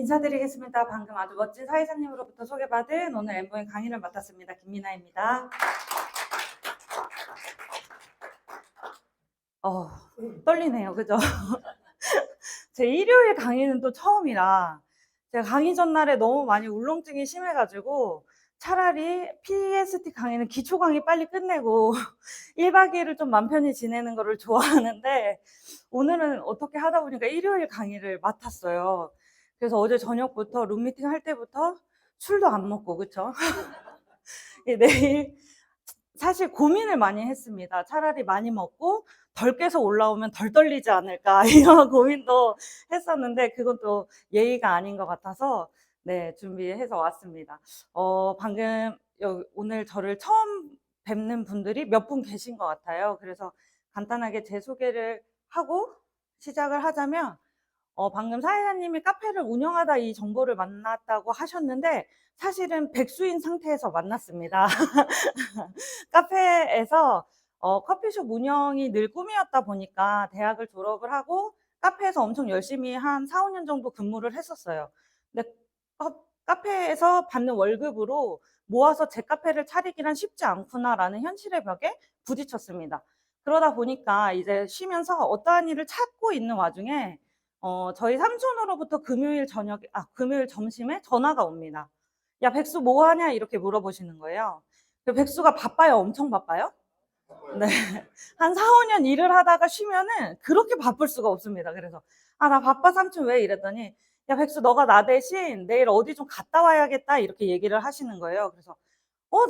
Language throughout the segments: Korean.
인사드리겠습니다. 방금 아주 멋진 사회자님으로부터 소개받은 오늘 엠보잉 강의를 맡았습니다. 김미나입니다. 떨리네요. 그죠? 제 일요일 강의는 또 처음이라 제가 강의 전날에 너무 많이 울렁증이 심해가지고 차라리 PST 강의는 기초 강의 빨리 끝내고 1박 2일을 좀 맘 편히 지내는 거를 좋아하는데 오늘은 어떻게 하다 보니까 일요일 강의를 맡았어요. 그래서 어제 저녁부터 룸미팅 할 때부터 술도 안 먹고, 그쵸? 내일 사실 고민을 많이 했습니다. 차라리 많이 먹고 덜 깨서 올라오면 덜 떨리지 않을까 이런 고민도 했었는데 그건 또 예의가 아닌 것 같아서 네, 준비해서 왔습니다. 방금 오늘 저를 처음 뵙는 분들이 몇 분 계신 것 같아요. 그래서 간단하게 제 소개를 하고 시작을 하자면 방금 사회자님이 카페를 운영하다 이 정보를 만났다고 하셨는데 사실은 백수인 상태에서 만났습니다. 카페에서 커피숍 운영이 늘 꿈이었다 보니까 대학을 졸업을 하고 카페에서 엄청 열심히 한 4, 5년 정도 근무를 했었어요. 근데 카페에서 받는 월급으로 모아서 제 카페를 차리기란 쉽지 않구나라는 현실의 벽에 부딪혔습니다. 그러다 보니까 이제 쉬면서 어떠한 일을 찾고 있는 와중에 저희 삼촌으로부터 금요일 점심에 전화가 옵니다. 야, 백수 뭐 하냐? 이렇게 물어보시는 거예요. 백수가 바빠요? 엄청 바빠요? 네. 한 4, 5년 일을 하다가 쉬면은 그렇게 바쁠 수가 없습니다. 그래서, 나 바빠 삼촌 왜? 이랬더니, 야, 백수 너가 나 대신 내일 어디 좀 갔다 와야겠다. 이렇게 얘기를 하시는 거예요. 그래서,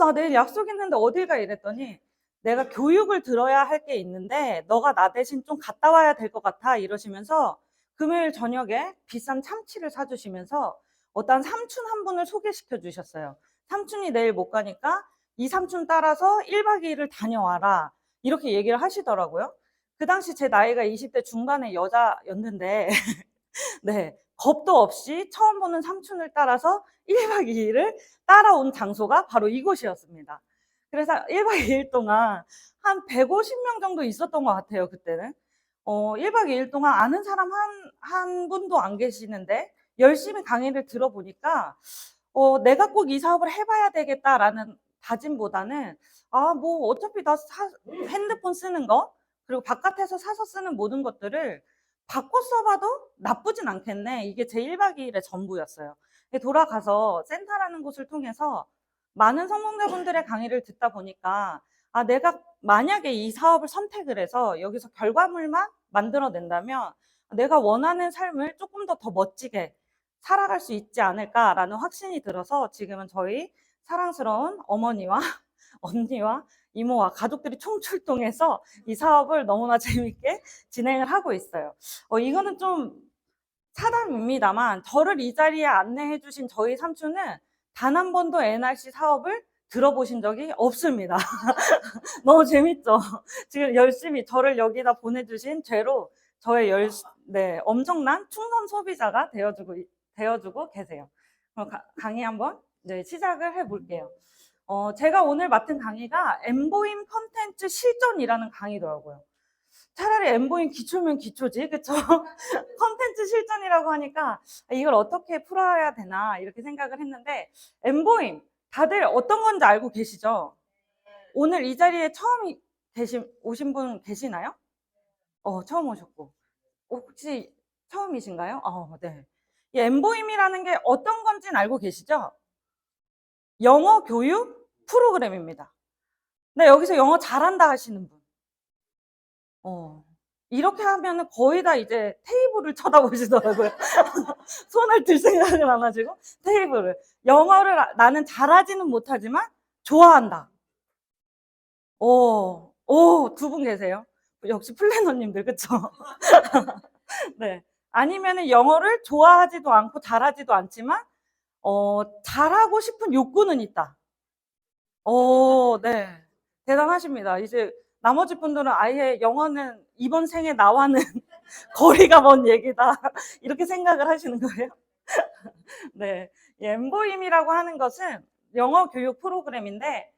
나 내일 약속 있는데 어딜 가? 이랬더니, 내가 교육을 들어야 할 게 있는데, 너가 나 대신 좀 갔다 와야 될 것 같아. 이러시면서, 금요일 저녁에 비싼 참치를 사주시면서, 어떤 삼촌 한 분을 소개시켜 주셨어요. 삼촌이 내일 못 가니까, 이 삼촌 따라서 1박 2일을 다녀와라. 이렇게 얘기를 하시더라고요. 그 당시 제 나이가 20대 중반의 여자였는데, 네. 겁도 없이 처음 보는 삼촌을 따라서 1박 2일을 따라온 장소가 바로 이곳이었습니다. 그래서 1박 2일 동안 한 150명 정도 있었던 것 같아요, 그때는. 1박 2일 동안 아는 사람 한 분도 안 계시는데 열심히 강의를 들어보니까 내가 꼭 이 사업을 해봐야 되겠다라는 다짐보다는 뭐 어차피 나 핸드폰 쓰는 거 그리고 바깥에서 사서 쓰는 모든 것들을 바꿔 써봐도 나쁘진 않겠네. 이게 제 1박 2일의 전부였어요. 돌아가서 센터라는 곳을 통해서 많은 성공자분들의 강의를 듣다 보니까 내가 만약에 이 사업을 선택을 해서 여기서 결과물만 만들어낸다면 내가 원하는 삶을 조금 더 멋지게 살아갈 수 있지 않을까라는 확신이 들어서 지금은 저희 사랑스러운 어머니와 언니와 이모와 가족들이 총출동해서 이 사업을 너무나 재밌게 진행을 하고 있어요. 이거는 좀 사담입니다만 저를 이 자리에 안내해 주신 저희 삼촌은 단 한 번도 NRC 사업을 들어보신 적이 없습니다. 너무 재밌죠? 지금 열심히 저를 여기다 보내주신 죄로 저의 엄청난 충성 소비자가 되어주고 계세요. 그럼 강의 한번 시작을 해볼게요. 제가 오늘 맡은 강의가 엠보임 컨텐츠 실전이라는 강의더라고요. 차라리 엠보임 기초면 기초지, 그쵸? 컨텐츠 실전이라고 하니까 이걸 어떻게 풀어야 되나 이렇게 생각을 했는데 엠보임 다들 어떤 건지 알고 계시죠? 오늘 이 자리에 처음 오신 분 계시나요? 처음 오셨고. 혹시 처음이신가요? 네. 이 엠보임이라는 게 어떤 건지는 알고 계시죠? 영어 교육 프로그램입니다. 네, 여기서 영어 잘한다 하시는 분. 이렇게 하면은 거의 다 이제 테이블을 쳐다보시더라고요. 손을 들 생각을 안 하시고 테이블을. 영어를 나는 잘하지는 못하지만 좋아한다. 두 분 계세요. 역시 플래너님들, 그쵸? 네. 아니면은 영어를 좋아하지도 않고 잘하지도 않지만, 잘하고 싶은 욕구는 있다. 네. 대단하십니다. 이제 나머지 분들은 아예 영어는 이번 생에 나와는 거리가 먼 얘기다. 이렇게 생각을 하시는 거예요. 네. 엠보임이라고 하는 것은 영어 교육 프로그램인데,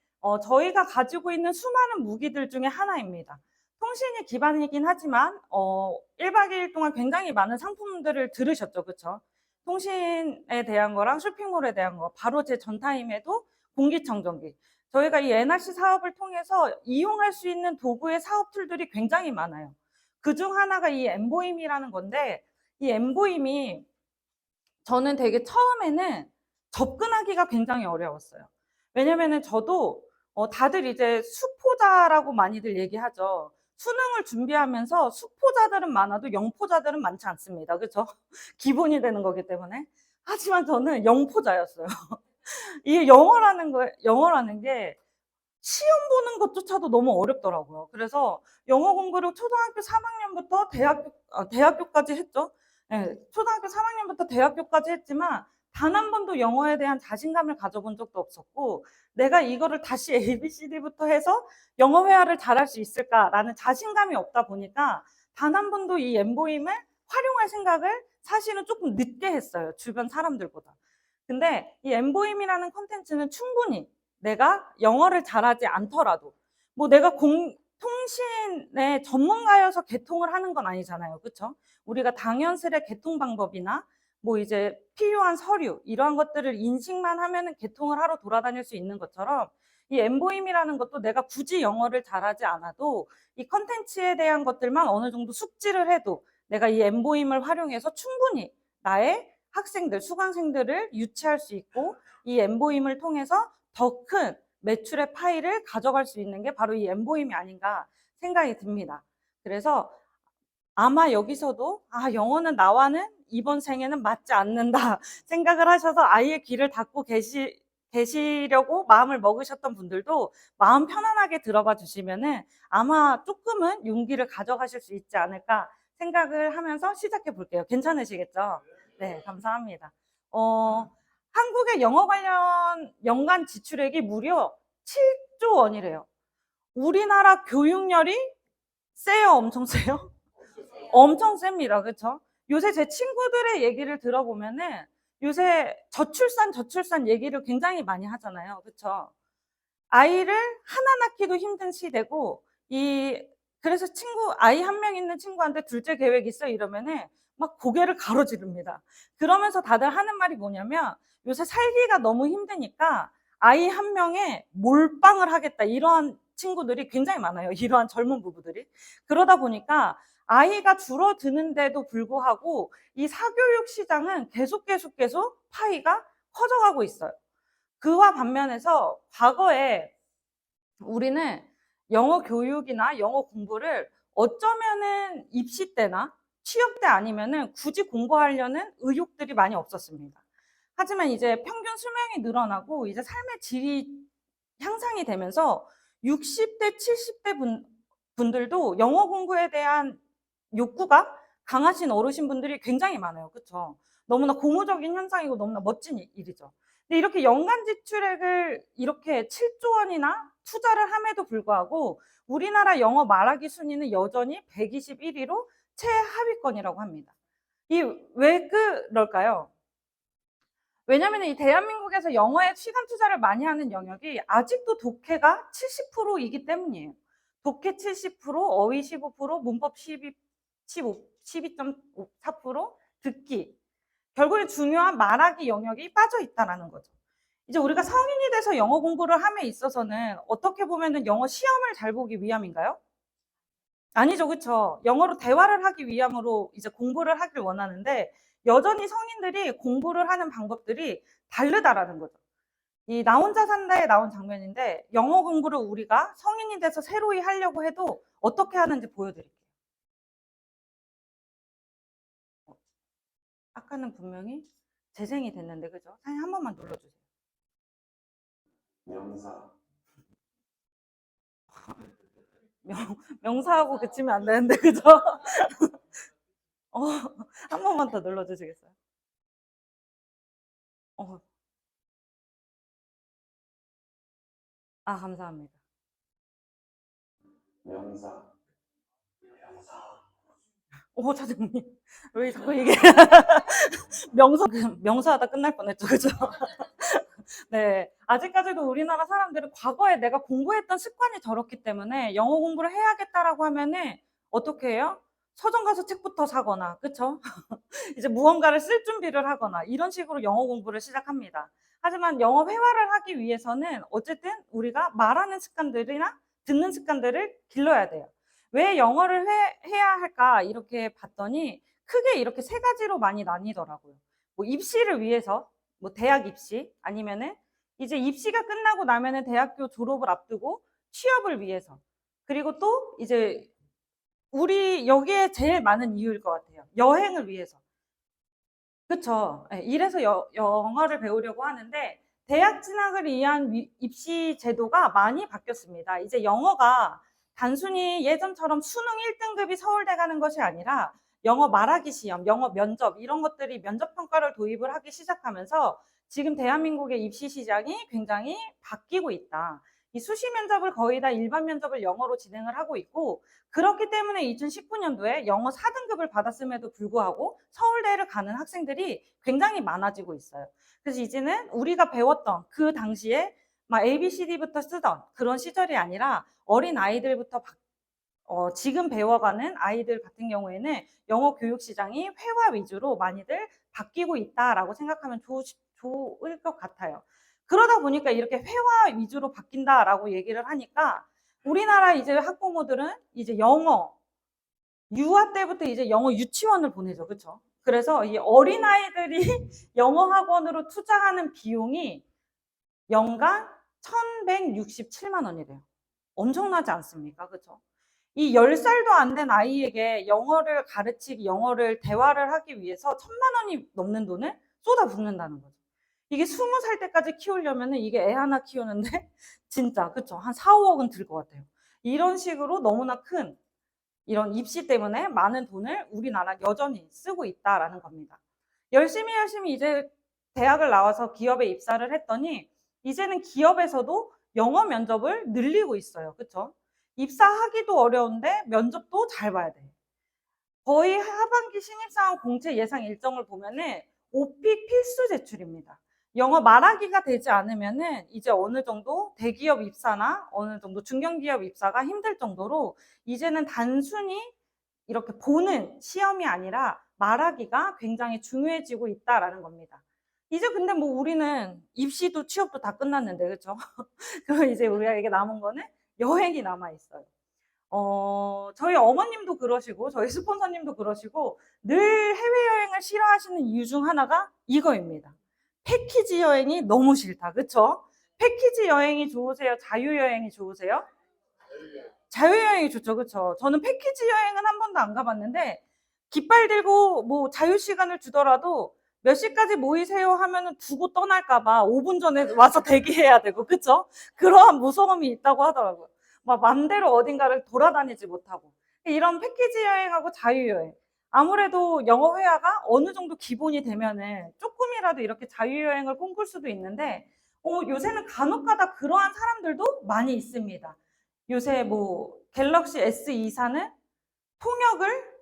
저희가 가지고 있는 수많은 무기들 중에 하나입니다. 통신이 기반이긴 하지만, 1박 2일 동안 굉장히 많은 상품들을 들으셨죠. 그쵸? 통신에 대한 거랑 쇼핑몰에 대한 거, 바로 제 전타임에도 공기청정기. 저희가 이 NRC 사업을 통해서 이용할 수 있는 도구의 사업 툴들이 굉장히 많아요. 그중 하나가 이 엠보임이라는 건데, 이 엠보임이 저는 되게 처음에는 접근하기가 굉장히 어려웠어요. 왜냐면은 저도 다들 이제 수포자라고 많이들 얘기하죠. 수능을 준비하면서 수포자들은 많아도 영포자들은 많지 않습니다. 그렇죠? 기본이 되는 거기 때문에. 하지만 저는 영포자였어요. 이 영어라는 게 시험 보는 것조차도 너무 어렵더라고요. 그래서 영어 공부를 초등학교 3학년부터 대학교까지 했죠. 네, 초등학교 3학년부터 대학교까지 했지만 단 한 번도 영어에 대한 자신감을 가져본 적도 없었고, 내가 이거를 다시 ABCD부터 해서 영어 회화를 잘할 수 있을까라는 자신감이 없다 보니까 단 한 번도 이 엠보임을 활용할 생각을 사실은 조금 늦게 했어요. 주변 사람들보다. 근데 이 엠보임이라는 콘텐츠는 충분히 내가 영어를 잘하지 않더라도, 뭐 내가 통신의 전문가여서 개통을 하는 건 아니잖아요. 그렇죠? 우리가 당연스레 개통 방법이나 뭐 이제 필요한 서류 이러한 것들을 인식만 하면은 개통을 하러 돌아다닐 수 있는 것처럼, 이 엠보임이라는 것도 내가 굳이 영어를 잘하지 않아도 이 컨텐츠에 대한 것들만 어느 정도 숙지를 해도 내가 이 엠보임을 활용해서 충분히 나의 학생들, 수강생들을 유치할 수 있고, 이 엠보임을 통해서 더 큰 매출의 파이를 가져갈 수 있는 게 바로 이 엠보임이 아닌가 생각이 듭니다. 그래서 아마 여기서도 영어는 나와는 이번 생에는 맞지 않는다 생각을 하셔서 아예 귀를 닫고 계시려고 마음을 먹으셨던 분들도 마음 편안하게 들어봐 주시면은 아마 조금은 용기를 가져가실 수 있지 않을까 생각을 하면서 시작해 볼게요. 괜찮으시겠죠? 네, 감사합니다. 한국의 영어 관련 연간 지출액이 무려 7조 원이래요. 우리나라 교육열이 세요? 엄청 세요? 엄청 셉니다. 그렇죠? 요새 제 친구들의 얘기를 들어보면은 요새 저출산 얘기를 굉장히 많이 하잖아요. 그렇죠? 아이를 하나 낳기도 힘든 시대고, 그래서 아이 한 명 있는 친구한테 둘째 계획 있어? 이러면은 막 고개를 가로지릅니다. 그러면서 다들 하는 말이 뭐냐면, 요새 살기가 너무 힘드니까 아이 한 명에 몰빵을 하겠다. 이러한 친구들이 굉장히 많아요. 이러한 젊은 부부들이. 그러다 보니까 아이가 줄어드는데도 불구하고 이 사교육 시장은 계속 파이가 커져가고 있어요. 그와 반면에서 과거에 우리는 영어 교육이나 영어 공부를 어쩌면은 입시 때나 취업 때 아니면은 굳이 공부하려는 의욕들이 많이 없었습니다. 하지만 이제 평균 수명이 늘어나고 이제 삶의 질이 향상이 되면서 60대, 70대 분들도 영어 공부에 대한 욕구가 강하신 어르신분들이 굉장히 많아요. 그렇죠? 너무나 고무적인 현상이고 너무나 멋진 일이죠. 근데 이렇게 연간 지출액을 이렇게 7조 원이나 투자를 함에도 불구하고 우리나라 영어 말하기 순위는 여전히 121위로 최하위권이라고 합니다. 왜 그럴까요? 왜냐하면 이 대한민국에서 영어에 시간 투자를 많이 하는 영역이 아직도 독해가 70%이기 때문이에요. 독해 70%, 어휘 15%, 문법 12.4%, 듣기. 결국에 중요한 말하기 영역이 빠져 있다는 거죠. 이제 우리가 성인이 돼서 영어 공부를 함에 있어서는 어떻게 보면은 영어 시험을 잘 보기 위함인가요? 아니죠, 그렇죠? 영어로 대화를 하기 위함으로 이제 공부를 하길 원하는데 여전히 성인들이 공부를 하는 방법들이 다르다라는 거죠. 이 나 혼자 산다에 나온 장면인데 영어 공부를 우리가 성인이 돼서 새로이 하려고 해도 어떻게 하는지 보여드릴게요. 아까는 분명히 재생이 됐는데 그죠? 사장님 한 번만 눌러주세요. 명사. 명사하고 그치면 안 되는데 그죠? 한 번만 더 눌러주시겠어요? 감사합니다. 명사. 차장님 왜 자꾸 이게 명사하다 끝날 뻔했죠, 그죠? 네, 아직까지도 우리나라 사람들은 과거에 내가 공부했던 습관이 저렇기 때문에 영어 공부를 해야겠다라고 하면은 어떻게 해요? 서점 가서 책부터 사거나, 그쵸? 이제 무언가를 쓸 준비를 하거나 이런 식으로 영어 공부를 시작합니다. 하지만 영어 회화를 하기 위해서는 어쨌든 우리가 말하는 습관들이나 듣는 습관들을 길러야 돼요. 왜 영어를 해야 할까 이렇게 봤더니 크게 이렇게 세 가지로 많이 나뉘더라고요. 뭐 입시를 위해서, 뭐 대학 입시, 아니면은 이제 입시가 끝나고 나면은 대학교 졸업을 앞두고 취업을 위해서, 그리고 또 이제 우리 여기에 제일 많은 이유일 것 같아요. 여행을 위해서. 그쵸. 예, 이래서 영어를 배우려고 하는데, 대학 진학을 위한 입시 제도가 많이 바뀌었습니다. 이제 영어가 단순히 예전처럼 수능 1등급이 서울대 가는 것이 아니라 영어 말하기 시험, 영어 면접 이런 것들이 면접 평가를 도입을 하기 시작하면서 지금 대한민국의 입시 시장이 굉장히 바뀌고 있다. 이 수시 면접을 거의 다 일반 면접을 영어로 진행을 하고 있고, 그렇기 때문에 2019년도에 영어 4등급을 받았음에도 불구하고 서울대를 가는 학생들이 굉장히 많아지고 있어요. 그래서 이제는 우리가 배웠던 그 당시에 막 ABCD부터 쓰던 그런 시절이 아니라 어린 아이들부터 지금 배워가는 아이들 같은 경우에는 영어 교육 시장이 회화 위주로 많이들 바뀌고 있다라고 생각하면 좋을 것 같아요. 그러다 보니까 이렇게 회화 위주로 바뀐다라고 얘기를 하니까 우리나라 이제 학부모들은 이제 영어 유아 때부터 이제 영어 유치원을 보내죠. 그렇죠? 그래서 이 어린아이들이 영어 학원으로 투자하는 비용이 연간 1,167만 원이래요. 엄청나지 않습니까? 그렇죠? 이 10살도 안 된 아이에게 영어를 가르치기, 영어를 대화를 하기 위해서 1,000만 원이 넘는 돈을 쏟아붓는다는 거죠. 이게 20살 때까지 키우려면은 이게 애 하나 키우는데 진짜 그쵸? 한 4, 5억은 들 것 같아요. 이런 식으로 너무나 큰 이런 입시 때문에 많은 돈을 우리나라 여전히 쓰고 있다라는 겁니다. 열심히 이제 대학을 나와서 기업에 입사를 했더니 이제는 기업에서도 영어 면접을 늘리고 있어요. 그쵸? 입사하기도 어려운데 면접도 잘 봐야 돼. 거의 하반기 신입사원 공채 예상 일정을 보면은 오픽 필수 제출입니다. 영어 말하기가 되지 않으면은 이제 어느 정도 대기업 입사나 어느 정도 중견기업 입사가 힘들 정도로 이제는 단순히 이렇게 보는 시험이 아니라 말하기가 굉장히 중요해지고 있다라는 겁니다. 이제 근데 뭐 우리는 입시도 취업도 다 끝났는데, 그렇죠? 그럼 이제 우리에게 남은 거는 여행이 남아 있어요. 저희 어머님도 그러시고, 저희 스폰서님도 그러시고, 늘 해외여행을 싫어하시는 이유 중 하나가 이거입니다. 패키지 여행이 너무 싫다. 그쵸? 패키지 여행이 좋으세요? 자유여행이 좋으세요? 자유여행이 좋죠. 그쵸? 저는 패키지 여행은 한 번도 안 가봤는데, 깃발 들고 뭐 자유시간을 주더라도 몇 시까지 모이세요 하면은 두고 떠날까봐 5분 전에 와서 대기해야 되고, 그쵸? 그러한 무서움이 있다고 하더라고요. 막 맘대로 어딘가를 돌아다니지 못하고. 이런 패키지 여행하고 자유여행. 아무래도 영어 회화가 어느 정도 기본이 되면은 조금이라도 이렇게 자유여행을 꿈꿀 수도 있는데, 요새는 간혹 가다 그러한 사람들도 많이 있습니다. 요새 뭐 갤럭시 S24는 통역을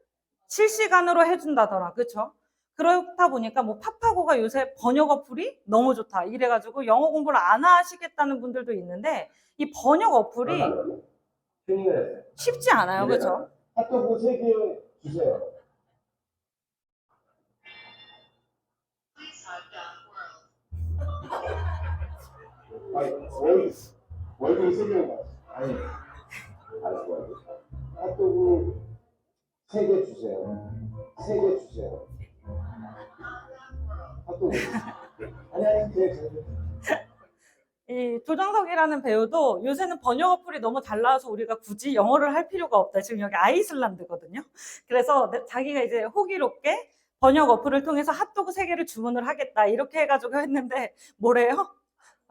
실시간으로 해준다더라. 그쵸? 그렇다 보니까 뭐 파파고가 요새 번역 어플이 너무 좋다. 이래가지고 영어 공부를 안 하시겠다는 분들도 있는데 이 번역 어플이 쉽지 않아요. 그쵸? 핫도그 3개 주세요. 아니, 월급이 3개가 아니, 알았어. 핫도그 3개 주세요. 3개 주세요. 핫도그. 아니, 이 조정석이라는 배우도 요새는 번역 어플이 너무 잘 나와서 우리가 굳이 영어를 할 필요가 없다. 지금 여기 아이슬란드거든요. 그래서 자기가 이제 호기롭게 번역 어플을 통해서 핫도그 3개를 주문을 하겠다. 이렇게 해가지고 했는데 뭐래요?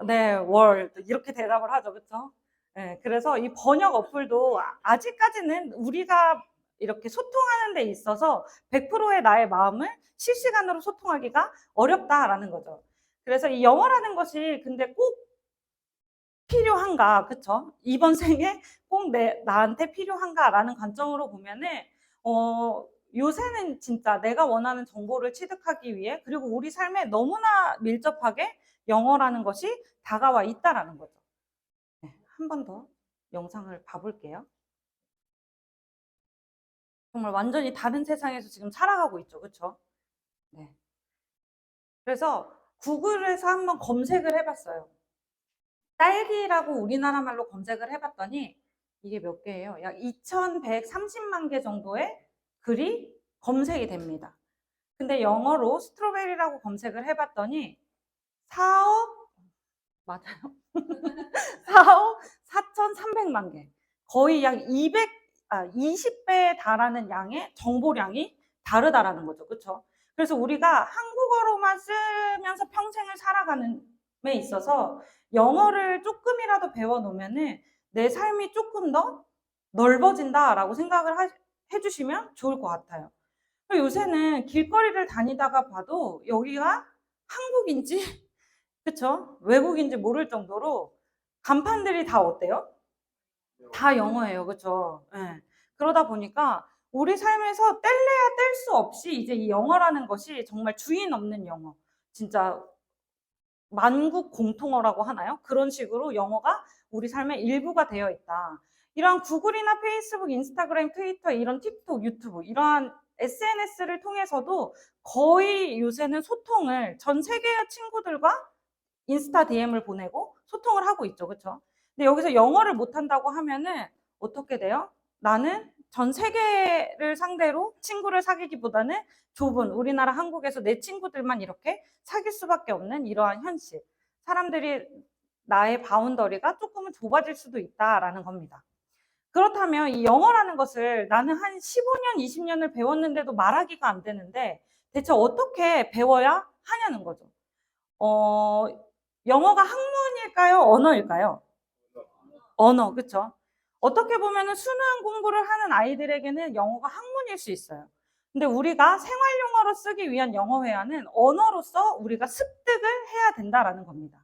네, 월드 이렇게 대답을 하죠. 그렇죠? 네, 그래서 이 번역 어플도 아직까지는 우리가 이렇게 소통하는 데 있어서 100%의 나의 마음을 실시간으로 소통하기가 어렵다라는 거죠. 그래서 이 영어라는 것이 근데 꼭 필요한가, 그쵸? 이번 생에 꼭 나한테 필요한가라는 관점으로 보면은, 요새는 진짜 내가 원하는 정보를 취득하기 위해, 그리고 우리 삶에 너무나 밀접하게 영어라는 것이 다가와 있다라는 거죠. 네, 한 번 더 영상을 봐볼게요. 정말 완전히 다른 세상에서 지금 살아가고 있죠. 그쵸? 네. 그래서 구글에서 한번 검색을 해봤어요. 딸기라고 우리나라 말로 검색을 해봤더니 이게 몇 개예요? 약 2130만 개 정도의 글이 검색이 됩니다. 근데 영어로 스트로베리라고 검색을 해봤더니 4억, 맞아요? 4억 4,300만 개. 거의 약 20배에 달하는 양의 정보량이 다르다라는 거죠. 그쵸? 그래서 우리가 한국어로만 쓰면서 평생을 살아가는 데 있어서 영어를 조금이라도 배워놓으면은 내 삶이 조금 더 넓어진다라고 생각을 해주시면 좋을 것 같아요. 그리고 요새는 길거리를 다니다가 봐도 여기가 한국인지, 그쵸? 외국인지 모를 정도로 간판들이 다 어때요? 다 영어예요. 그쵸? 예. 그러다 보니까 우리 삶에서 뗄래야 뗄 수 없이 이제 이 영어라는 것이 정말 주인 없는 영어. 진짜 만국 공통어라고 하나요? 그런 식으로 영어가 우리 삶의 일부가 되어 있다. 이러한 구글이나 페이스북, 인스타그램, 트위터, 이런 틱톡, 유튜브, 이러한 SNS를 통해서도 거의 요새는 소통을 전 세계의 친구들과 인스타 DM을 보내고 소통을 하고 있죠. 그쵸? 근데 여기서 영어를 못한다고 하면은 어떻게 돼요? 나는 전 세계를 상대로 친구를 사귀기보다는 좁은 우리나라 한국에서 내 친구들만 이렇게 사귈 수밖에 없는 이러한 현실. 사람들이 나의 바운더리가 조금은 좁아질 수도 있다라는 겁니다. 그렇다면 이 영어라는 것을 나는 한 15년, 20년을 배웠는데도 말하기가 안 되는데 대체 어떻게 배워야 하냐는 거죠. 어, 영어가 학문일까요? 언어일까요? 언어, 그쵸? 어떻게 보면은 수능 공부를 하는 아이들에게는 영어가 학문일 수 있어요. 근데 우리가 생활 용어로 쓰기 위한 영어 회화는 언어로서 우리가 습득을 해야 된다라는 겁니다.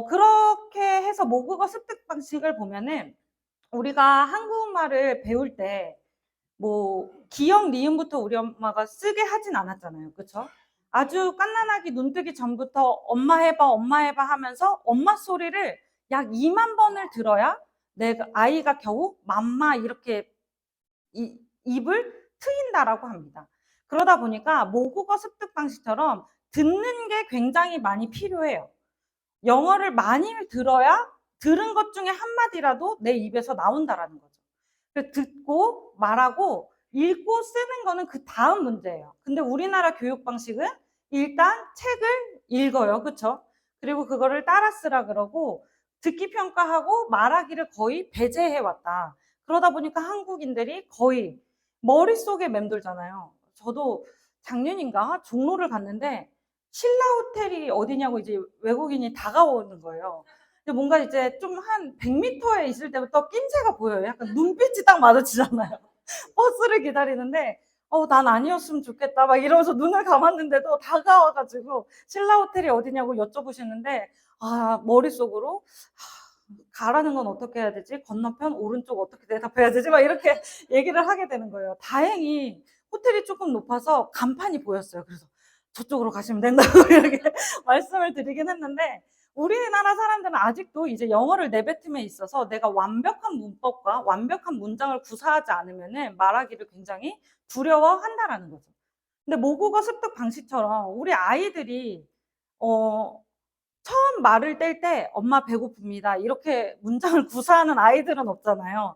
그렇게 해서 모국어 습득 방식을 보면은 우리가 한국말을 배울 때 뭐 기역, 니은부터 우리 엄마가 쓰게 하진 않았잖아요. 그쵸? 아주 갓난아기 눈 뜨기 전부터 엄마 해봐, 엄마 해봐 하면서 엄마 소리를 약 2만 번을 들어야 내 아이가 겨우 맘마 이렇게 입을 트인다라고 합니다. 그러다 보니까 모국어 습득 방식처럼 듣는 게 굉장히 많이 필요해요. 영어를 많이 들어야 들은 것 중에 한마디라도 내 입에서 나온다라는 거죠. 듣고 말하고 읽고 쓰는 거는 그 다음 문제예요. 근데 우리나라 교육 방식은 일단 책을 읽어요. 그쵸? 그리고 그거를 따라 쓰라 그러고 듣기 평가하고 말하기를 거의 배제해 왔다. 그러다 보니까 한국인들이 거의 머릿속에 맴돌잖아요. 저도 작년인가 종로를 갔는데 신라 호텔이 어디냐고 이제 외국인이 다가오는 거예요. 근데 뭔가 이제 좀 한 100m에 있을 때부터 낌새가 보여요. 약간 눈빛이 딱 마주치잖아요. 버스를 기다리는데 난 아니었으면 좋겠다 막 이러면서 눈을 감았는데도 다가와가지고 신라 호텔이 어디냐고 여쭤보시는데 머릿속으로 가라는 건 어떻게 해야 되지? 건너편 오른쪽 어떻게 대답해야 되지? 막 이렇게 얘기를 하게 되는 거예요. 다행히 호텔이 조금 높아서 간판이 보였어요. 그래서 저쪽으로 가시면 된다고 이렇게 말씀을 드리긴 했는데 우리나라 사람들은 아직도 이제 영어를 내뱉음에 있어서 내가 완벽한 문법과 완벽한 문장을 구사하지 않으면 말하기를 굉장히 두려워한다라는 거죠. 근데 모국어 습득 방식처럼 우리 아이들이 처음 말을 뗄 때 엄마 배고픕니다 이렇게 문장을 구사하는 아이들은 없잖아요.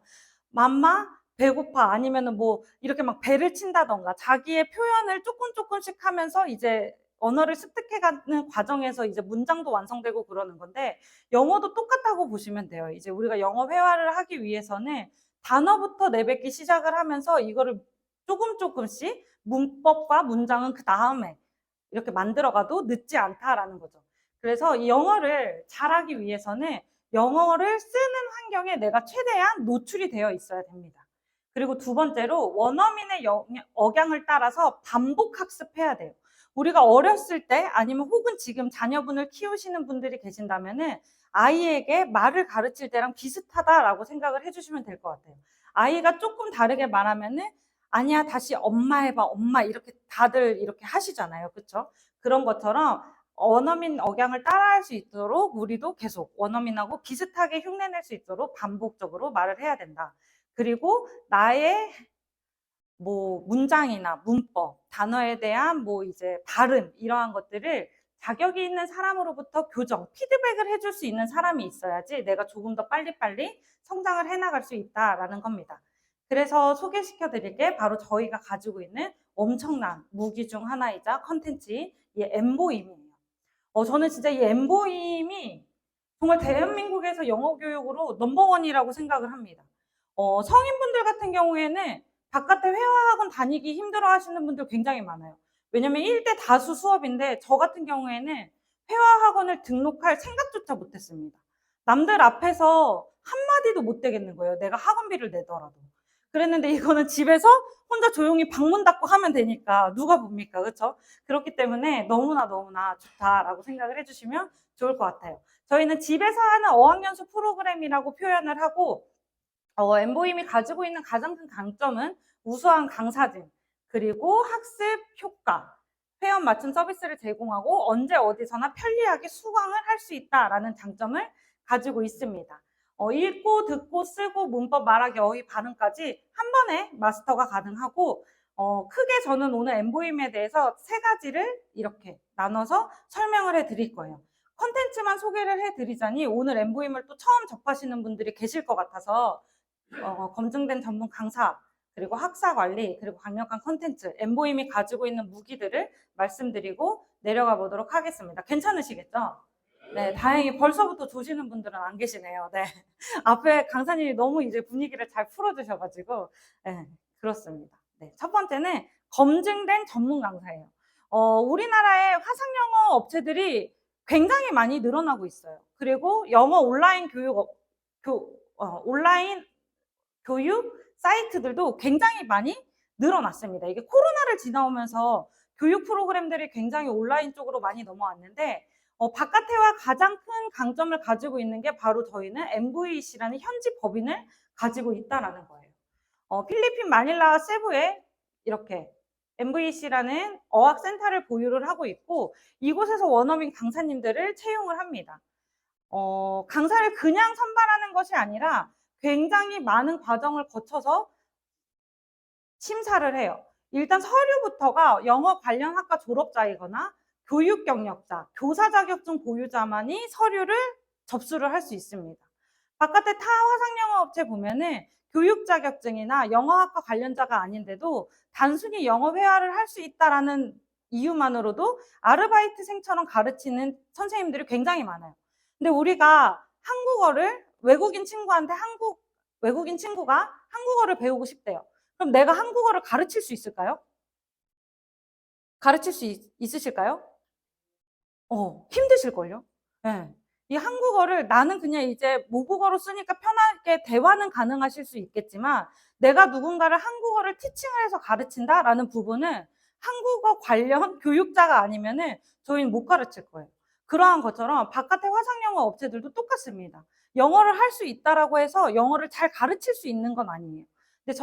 맘마 배고파 아니면은 뭐 이렇게 막 배를 친다던가 자기의 표현을 조금씩 하면서 이제 언어를 습득해가는 과정에서 이제 문장도 완성되고 그러는 건데 영어도 똑같다고 보시면 돼요. 이제 우리가 영어 회화를 하기 위해서는 단어부터 내뱉기 시작을 하면서 이거를 조금씩 문법과 문장은 그 다음에 이렇게 만들어가도 늦지 않다라는 거죠. 그래서 이 영어를 잘하기 위해서는 영어를 쓰는 환경에 내가 최대한 노출이 되어 있어야 됩니다. 그리고 두 번째로 원어민의 억양을 따라서 반복 학습해야 돼요. 우리가 어렸을 때 아니면 혹은 지금 자녀분을 키우시는 분들이 계신다면은 아이에게 말을 가르칠 때랑 비슷하다라고 생각을 해주시면 될 것 같아요. 아이가 조금 다르게 말하면은 아니야 다시 엄마 해봐 엄마 이렇게 다들 이렇게 하시잖아요. 그렇죠? 그런 것처럼 원어민 억양을 따라할 수 있도록 우리도 계속 원어민하고 비슷하게 흉내낼 수 있도록 반복적으로 말을 해야 된다. 그리고 나의 뭐 문장이나 문법, 단어에 대한 뭐 이제 발음 이러한 것들을 자격이 있는 사람으로부터 교정, 피드백을 해줄 수 있는 사람이 있어야지 내가 조금 더 빨리빨리 성장을 해나갈 수 있다라는 겁니다. 그래서 소개시켜 드릴 게 바로 저희가 가지고 있는 엄청난 무기 중 하나이자 컨텐츠, 이 엠보임이에요. 저는 진짜 이 엠보임이 정말 대한민국에서 영어 교육으로 넘버원이라고 생각을 합니다. 성인분들 같은 경우에는 바깥에 회화학원 다니기 힘들어 하시는 분들 굉장히 많아요. 왜냐면 1대 다수 수업인데 저 같은 경우에는 회화학원을 등록할 생각조차 못했습니다. 남들 앞에서 한마디도 못 되겠는 거예요. 내가 학원비를 내더라도. 그랬는데 이거는 집에서 혼자 조용히 방문 닫고 하면 되니까 누가 봅니까? 그렇죠? 그렇기 때문에 너무나 좋다라고 생각을 해주시면 좋을 것 같아요. 저희는 집에서 하는 어학연수 프로그램이라고 표현을 하고 엠보임이 가지고 있는 가장 큰 강점은 우수한 강사진, 그리고 학습 효과, 회원 맞춤 서비스를 제공하고 언제 어디서나 편리하게 수강을 할 수 있다라는 장점을 가지고 있습니다. 읽고 듣고 쓰고 문법 말하기 어휘 발음까지 한 번에 마스터가 가능하고 크게 저는 오늘 엠보임에 대해서 세 가지를 이렇게 나눠서 설명을 해드릴 거예요. 컨텐츠만 소개를 해드리자니 오늘 엠보임을 또 처음 접하시는 분들이 계실 것 같아서 검증된 전문 강사, 그리고 학사 관리, 그리고 강력한 컨텐츠, 엠보임이 가지고 있는 무기들을 말씀드리고 내려가 보도록 하겠습니다. 괜찮으시겠죠? 네, 다행히 벌써부터 조시는 분들은 안 계시네요. 네. 앞에 강사님이 너무 이제 분위기를 잘 풀어주셔가지고, 네, 그렇습니다. 네, 첫 번째는 검증된 전문 강사예요. 우리나라의 화상영어 업체들이 굉장히 많이 늘어나고 있어요. 그리고 영어 온라인 온라인 교육 사이트들도 굉장히 많이 늘어났습니다. 이게 코로나를 지나오면서 교육 프로그램들이 굉장히 온라인 쪽으로 많이 넘어왔는데 바깥에와 가장 큰 강점을 가지고 있는 게 바로 저희는 MVC라는 현지 법인을 가지고 있다라는 거예요. 필리핀 마닐라 세부에 이렇게 MVC라는 어학센터를 보유를 하고 있고 이곳에서 원어민 강사님들을 채용을 합니다. 강사를 그냥 선발하는 것이 아니라 굉장히 많은 과정을 거쳐서 심사를 해요. 일단 서류부터가 영어 관련 학과 졸업자이거나 교육 경력자, 교사 자격증 보유자만이 서류를 접수를 할 수 있습니다. 바깥에 타 화상영어 업체 보면은 교육 자격증이나 영어학과 관련자가 아닌데도 단순히 영어 회화를 할 수 있다라는 이유만으로도 아르바이트생처럼 가르치는 선생님들이 굉장히 많아요. 근데 우리가 한국어를 외국인 친구가 한국어를 배우고 싶대요. 그럼 내가 한국어를 가르칠 수 있을까요? 가르칠 수 있으실까요? 힘드실걸요? 네. 이 한국어를 나는 그냥 이제 모국어로 쓰니까 편하게 대화는 가능하실 수 있겠지만 내가 누군가를 한국어를 티칭을 해서 가르친다라는 부분은 한국어 관련 교육자가 아니면은 저희는 못 가르칠 거예요. 그러한 것처럼 바깥의 화상영어 업체들도 똑같습니다. 영어를 할 수 있다라고 해서 영어를 잘 가르칠 수 있는 건 아니에요. 근데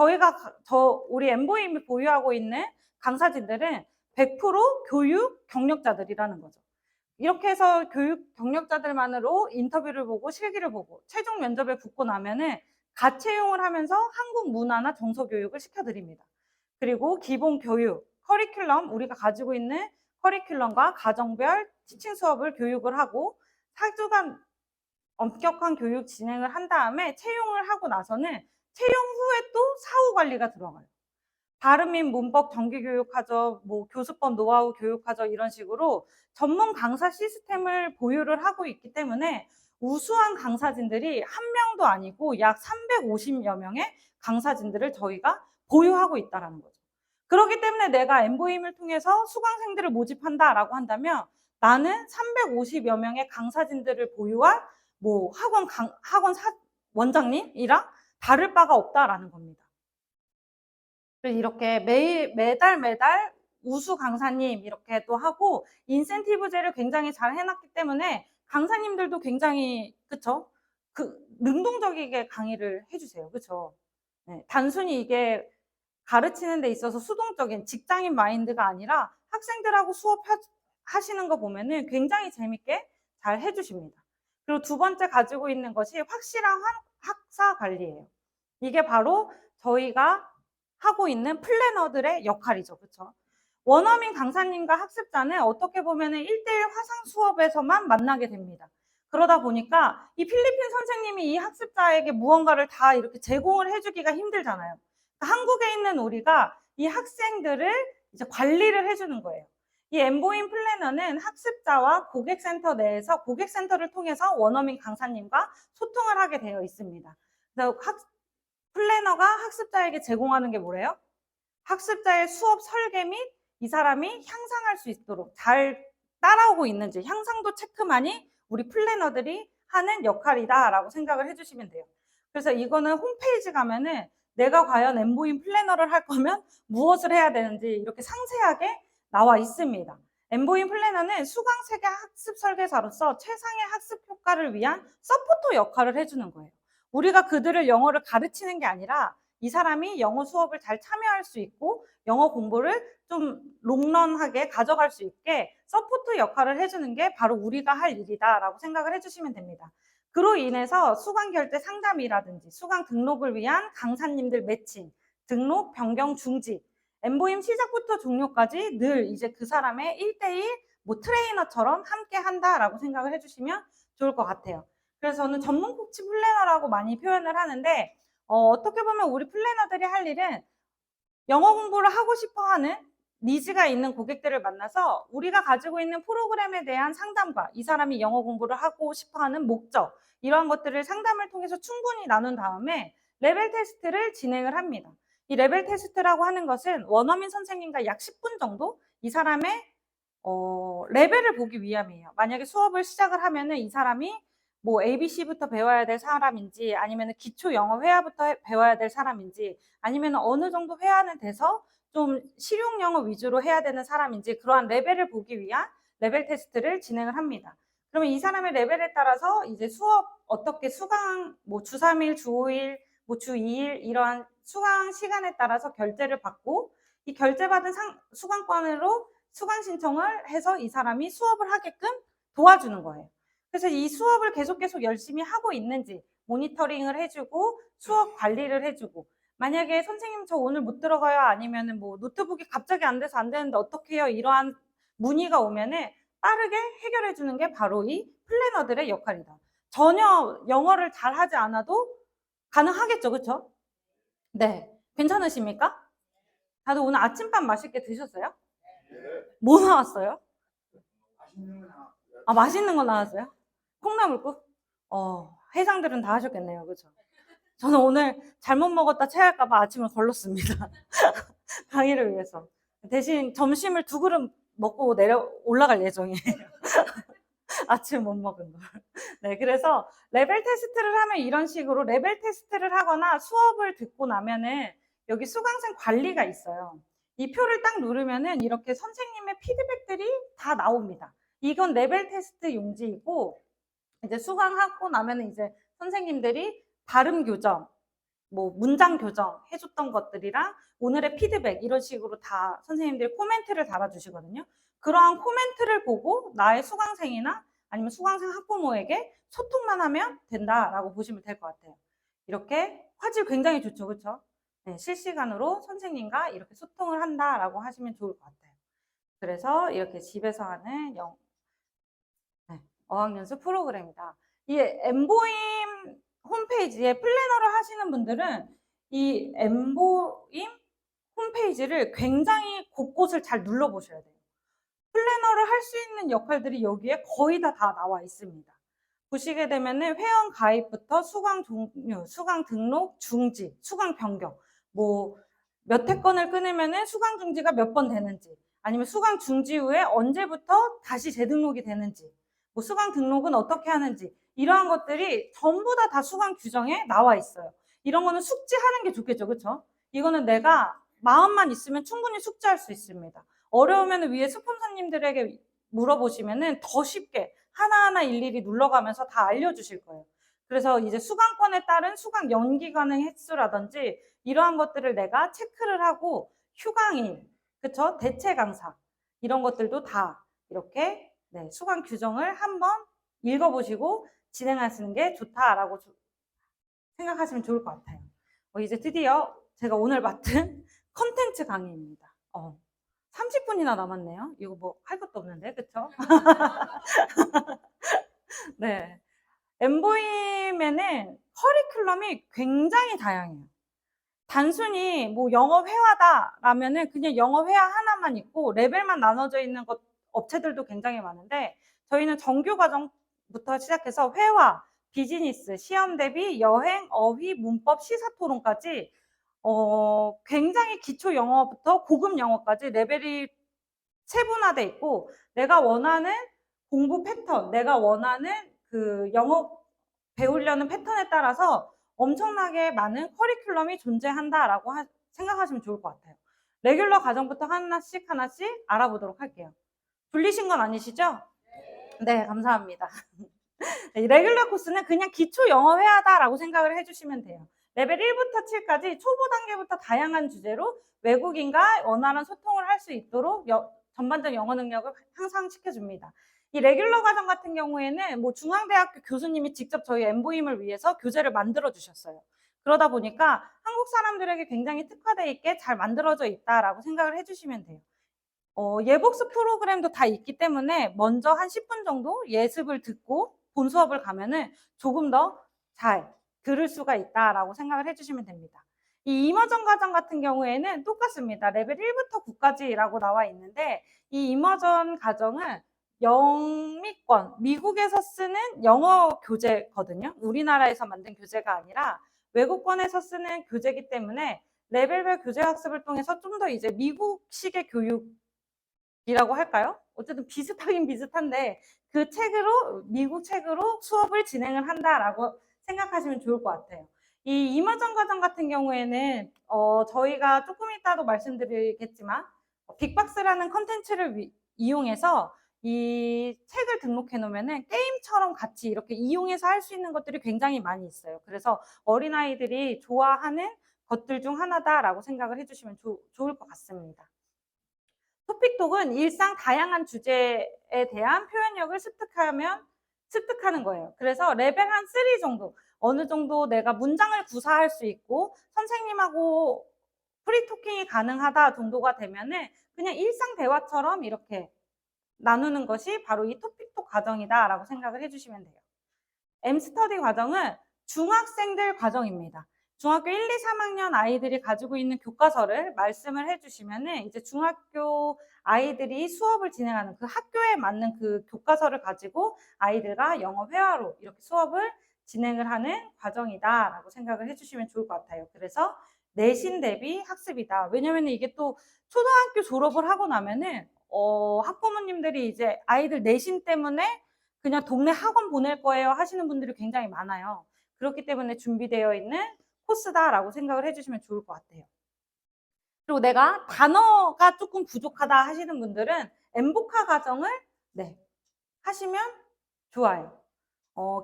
우리 엠보임이 보유하고 있는 강사진들은 100% 교육 경력자들이라는 거죠. 이렇게 해서 교육 경력자들만으로 인터뷰를 보고 실기를 보고 최종 면접에 붙고 나면은 가채용을 하면서 한국 문화나 정서 교육을 시켜드립니다. 그리고 기본 교육, 커리큘럼, 우리가 가지고 있는 커리큘럼과 가정별 티칭 수업을 교육을 하고 4주간 엄격한 교육 진행을 한 다음에 채용을 하고 나서는 채용 후에 또 사후 관리가 들어가요. 발음인 문법 정기 교육하죠, 뭐 교수법 노하우 교육하죠, 이런 식으로 전문 강사 시스템을 보유를 하고 있기 때문에 우수한 강사진들이 한 명도 아니고 약 350여 명의 강사진들을 저희가 보유하고 있다는 거죠. 그렇기 때문에 내가 엠보임을 통해서 수강생들을 모집한다라고 한다면 나는 350여 명의 강사진들을 보유한 뭐 학원 원장님이랑 다를 바가 없다라는 겁니다. 이렇게 매달 우수 강사님 이렇게 또 하고 인센티브제를 굉장히 잘 해놨기 때문에 강사님들도 굉장히 그쵸? 능동적이게 강의를 해주세요. 그쵸? 네, 단순히 이게 가르치는 데 있어서 수동적인 직장인 마인드가 아니라 학생들하고 수업하시는 거 보면은 굉장히 재밌게 잘 해주십니다. 그리고 두 번째 가지고 있는 것이 확실한 학사 관리예요. 이게 바로 저희가 하고 있는 플래너들의 역할이죠. 그렇죠? 원어민 강사님과 학습자는 어떻게 보면은 1대1 화상 수업에서만 만나게 됩니다. 그러다 보니까 이 필리핀 선생님이 이 학습자에게 무언가를 다 이렇게 제공을 해주기가 힘들잖아요. 한국에 있는 우리가 이 학생들을 이제 관리를 해주는 거예요. 이 엠보인 플래너는 학습자와 고객센터 내에서 고객센터를 통해서 원어민 강사님과 소통을 하게 되어 있습니다. 그래서 플래너가 학습자에게 제공하는 게 뭐래요? 학습자의 수업 설계 및 이 사람이 향상할 수 있도록 잘 따라오고 있는지 향상도 체크만이 우리 플래너들이 하는 역할이다라고 생각을 해주시면 돼요. 그래서 이거는 홈페이지 가면은 내가 과연 엠보인 플래너를 할 거면 무엇을 해야 되는지 이렇게 상세하게 나와 있습니다. 엠보인 플래너는 수강세계 학습 설계사로서 최상의 학습 효과를 위한 서포터 역할을 해주는 거예요. 우리가 그들을 영어를 가르치는 게 아니라 이 사람이 영어 수업을 잘 참여할 수 있고 영어 공부를 좀 롱런하게 가져갈 수 있게 서포트 역할을 해주는 게 바로 우리가 할 일이다라고 생각을 해주시면 됩니다. 그로 인해서 수강 결제 상담이라든지 수강 등록을 위한 강사님들 매칭, 등록 변경 중지, 엠보임 시작부터 종료까지 늘 이제 그 사람의 1대1 뭐 트레이너처럼 함께 한다라고 생각을 해주시면 좋을 것 같아요. 그래서 저는 전문 코치 플래너라고 많이 표현을 하는데 어떻게 보면 우리 플래너들이 할 일은 영어 공부를 하고 싶어 하는 니즈가 있는 고객들을 만나서 우리가 가지고 있는 프로그램에 대한 상담과 이 사람이 영어 공부를 하고 싶어 하는 목적, 이러한 것들을 상담을 통해서 충분히 나눈 다음에 레벨 테스트를 진행을 합니다. 이 레벨 테스트라고 하는 것은 원어민 선생님과 약 10분 정도 이 사람의 레벨을 보기 위함이에요. 만약에 수업을 시작을 하면은 이 사람이 뭐 ABC부터 배워야 될 사람인지 아니면 기초 영어 회화부터 배워야 될 사람인지 아니면 어느 정도 회화는 돼서 좀 실용 영어 위주로 해야 되는 사람인지 그러한 레벨을 보기 위한 레벨 테스트를 진행을 합니다. 그러면 이 사람의 레벨에 따라서 이제 수업 어떻게 수강 뭐 주 3일, 주 5일, 뭐 주 2일 이러한 수강 시간에 따라서 결제를 받고 이 결제받은 수강권으로 수강 신청을 해서 이 사람이 수업을 하게끔 도와주는 거예요. 그래서 이 수업을 계속 열심히 하고 있는지 모니터링을 해주고 수업 관리를 해주고 만약에 선생님 저 오늘 못 들어가요 아니면은 뭐 노트북이 갑자기 안 돼서 안 되는데 어떻게 해요 이러한 문의가 오면은 빠르게 해결해 주는 게 바로 이 플래너들의 역할이다. 전혀 영어를 잘 하지 않아도 가능하겠죠, 그렇죠? 네, 괜찮으십니까? 다들 오늘 아침밥 맛있게 드셨어요? 뭐 나왔어요? 아, 맛있는 거 나왔어요? 콩나물국? 해상들은 다 하셨겠네요. 그렇죠? 저는 오늘 잘못 먹었다 체할까봐 아침을 걸렀습니다. 강의를 위해서. 대신 점심을 2그릇 먹고 올라갈 예정이에요. 아침 못 먹은 걸. 네, 그래서 레벨 테스트를 하면 이런 식으로 레벨 테스트를 하거나 수업을 듣고 나면은 여기 수강생 관리가 있어요. 이 표를 딱 누르면은 이렇게 선생님의 피드백들이 다 나옵니다. 이건 레벨 테스트 용지이고 이제 수강하고 나면은 이제 선생님들이 발음 교정, 뭐 문장 교정 해줬던 것들이랑 오늘의 피드백 이런 식으로 다 선생님들이 코멘트를 달아주시거든요. 그러한 코멘트를 보고 나의 수강생이나 아니면 수강생 학부모에게 소통만 하면 된다라고 보시면 될 것 같아요. 이렇게 화질 굉장히 좋죠, 그렇죠? 네, 실시간으로 선생님과 이렇게 소통을 한다라고 하시면 좋을 것 같아요. 그래서 이렇게 집에서 하는 어학연수 프로그램이다. 이 엠보임 홈페이지에 플래너를 하시는 분들은 이 엠보임 홈페이지를 굉장히 곳곳을 잘 눌러보셔야 돼요. 플래너를 할 수 있는 역할들이 여기에 거의 다 나와 있습니다. 보시게 되면은 회원 가입부터 수강 종료, 수강 등록, 중지, 수강 변경, 뭐 몇 회권을 끊으면은 수강 중지가 몇 번 되는지, 아니면 수강 중지 후에 언제부터 다시 재등록이 되는지, 뭐 수강 등록은 어떻게 하는지 이러한 것들이 전부 다 수강 규정에 나와 있어요. 이런 거는 숙지하는 게 좋겠죠, 그렇죠? 이거는 내가 마음만 있으면 충분히 숙지할 수 있습니다. 어려우면 위에 스폰서님들에게 물어보시면은 더 쉽게 하나하나 일일이 눌러가면서 다 알려주실 거예요. 그래서 이제 수강권에 따른 수강 연기 가능 횟수라든지 이러한 것들을 내가 체크를 하고 휴강일, 그쵸? 대체 강사 이런 것들도 다 이렇게 수강 규정을 한번 읽어보시고 진행하시는 게 좋다라고 생각하시면 좋을 것 같아요. 이제 드디어 제가 오늘 맡은 컨텐츠 강의입니다. 30분이나 남았네요. 이거 뭐 할 것도 없는데, 그쵸? 네. 엠보이맨은 커리큘럼이 굉장히 다양해요. 단순히 뭐 영어 회화다라면은 그냥 영어 회화 하나만 있고 레벨만 나눠져 있는 업체들도 굉장히 많은데, 저희는 정규 과정부터 시작해서 회화, 비즈니스, 시험 대비, 여행, 어휘, 문법, 시사 토론까지 굉장히 기초 영어부터 고급 영어까지 레벨이 세분화돼 있고, 내가 원하는 공부 패턴, 내가 원하는 그 영어 배우려는 패턴에 따라서 엄청나게 많은 커리큘럼이 존재한다라고 생각하시면 좋을 것 같아요. 레귤러 과정부터 하나씩 하나씩 알아보도록 할게요. 졸리신 건 아니시죠? 네, 감사합니다. 레귤러 코스는 그냥 기초 영어 회화다라고 생각을 해주시면 돼요. 레벨 1부터 7까지 초보 단계부터 다양한 주제로 외국인과 원활한 소통을 할 수 있도록 전반적 영어 능력을 향상시켜줍니다. 이 레귤러 과정 같은 경우에는 뭐 중앙대학교 교수님이 직접 저희 엠보임을 위해서 교재를 만들어 주셨어요. 그러다 보니까 한국 사람들에게 굉장히 특화되어 있게 잘 만들어져 있다라고 생각을 해주시면 돼요. 예복습 프로그램도 다 있기 때문에 먼저 한 10분 정도 예습을 듣고 본 수업을 가면은 조금 더 잘 들을 수가 있다라고 생각을 해주시면 됩니다. 이 이머전 과정 같은 경우에는 똑같습니다. 레벨 1부터 9까지라고 나와 있는데, 이 이머전 과정은 영미권, 미국에서 쓰는 영어 교재거든요. 우리나라에서 만든 교재가 아니라 외국권에서 쓰는 교재이기 때문에 레벨별 교재 학습을 통해서 좀 더 이제 미국식의 교육이라고 할까요? 어쨌든 비슷하긴 비슷한데 그 책으로, 미국 책으로 수업을 진행을 한다라고 생각하시면 좋을 것 같아요. 이 이머전 과정 같은 경우에는 저희가 조금 이따도 말씀드리겠지만 빅박스라는 컨텐츠를 이용해서 이 책을 등록해 놓으면은 게임처럼 같이 이렇게 이용해서 할 수 있는 것들이 굉장히 많이 있어요. 그래서 어린아이들이 좋아하는 것들 중 하나다라고 생각을 해주시면 좋을 것 같습니다. 토픽톡은 일상 다양한 주제에 대한 표현력을 습득하는 거예요. 그래서 레벨 한 3 정도, 어느 정도 내가 문장을 구사할 수 있고 선생님하고 프리토킹이 가능하다 정도가 되면은 그냥 일상 대화처럼 이렇게 나누는 것이 바로 이 토픽톡 과정이다라고 생각을 해주시면 돼요. M스터디 과정은 중학생들 과정입니다. 중학교 1, 2, 3학년 아이들이 가지고 있는 교과서를 말씀을 해주시면은 이제 중학교 아이들이 수업을 진행하는 그 학교에 맞는 그 교과서를 가지고 아이들과 영어 회화로 이렇게 수업을 진행을 하는 과정이다라고 생각을 해주시면 좋을 것 같아요. 그래서 내신 대비 학습이다. 왜냐면 이게 또 초등학교 졸업을 하고 나면은 학부모님들이 이제 아이들 내신 때문에 그냥 동네 학원 보낼 거예요 하시는 분들이 굉장히 많아요. 그렇기 때문에 준비되어 있는 코스다라고 생각을 해주시면 좋을 것 같아요. 그리고 내가 단어가 조금 부족하다 하시는 분들은 엠보카 과정을 하시면 좋아요.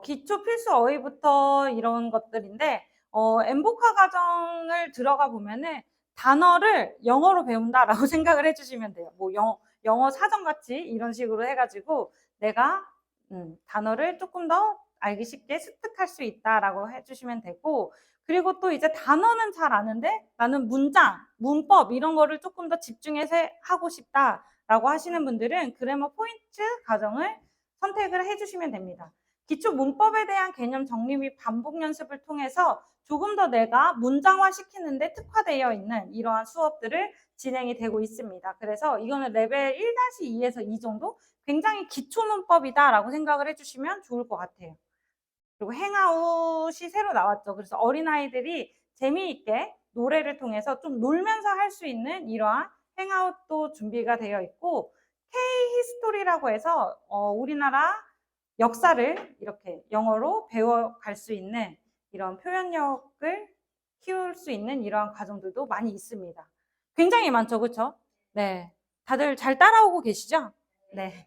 기초 필수 어휘부터 이런 것들인데 엠보카 과정을 들어가 보면은 단어를 영어로 배운다라고 생각을 해주시면 돼요. 뭐 영어 사전같이 이런 식으로 해가지고 내가 단어를 조금 더 알기 쉽게 습득할 수 있다라고 해주시면 되고, 그리고 또 이제 단어는 잘 아는데 나는 문장, 문법 이런 거를 조금 더 집중해서 하고 싶다라고 하시는 분들은 그래머 포인트 과정을 선택을 해주시면 됩니다. 기초 문법에 대한 개념 정리 및 반복 연습을 통해서 조금 더 내가 문장화 시키는데 특화되어 있는 이러한 수업들을 진행이 되고 있습니다. 그래서 이거는 레벨 1-2에서 2 정도? 굉장히 기초 문법이다라고 생각을 해주시면 좋을 것 같아요. 그리고 행아웃이 새로 나왔죠. 그래서 어린아이들이 재미있게 노래를 통해서 좀 놀면서 할 수 있는 이러한 행아웃도 준비가 되어 있고, K-히스토리라고 해서 우리나라 역사를 이렇게 영어로 배워갈 수 있는 이런 표현력을 키울 수 있는 이러한 과정들도 많이 있습니다. 굉장히 많죠, 그렇죠? 네, 다들 잘 따라오고 계시죠? 네.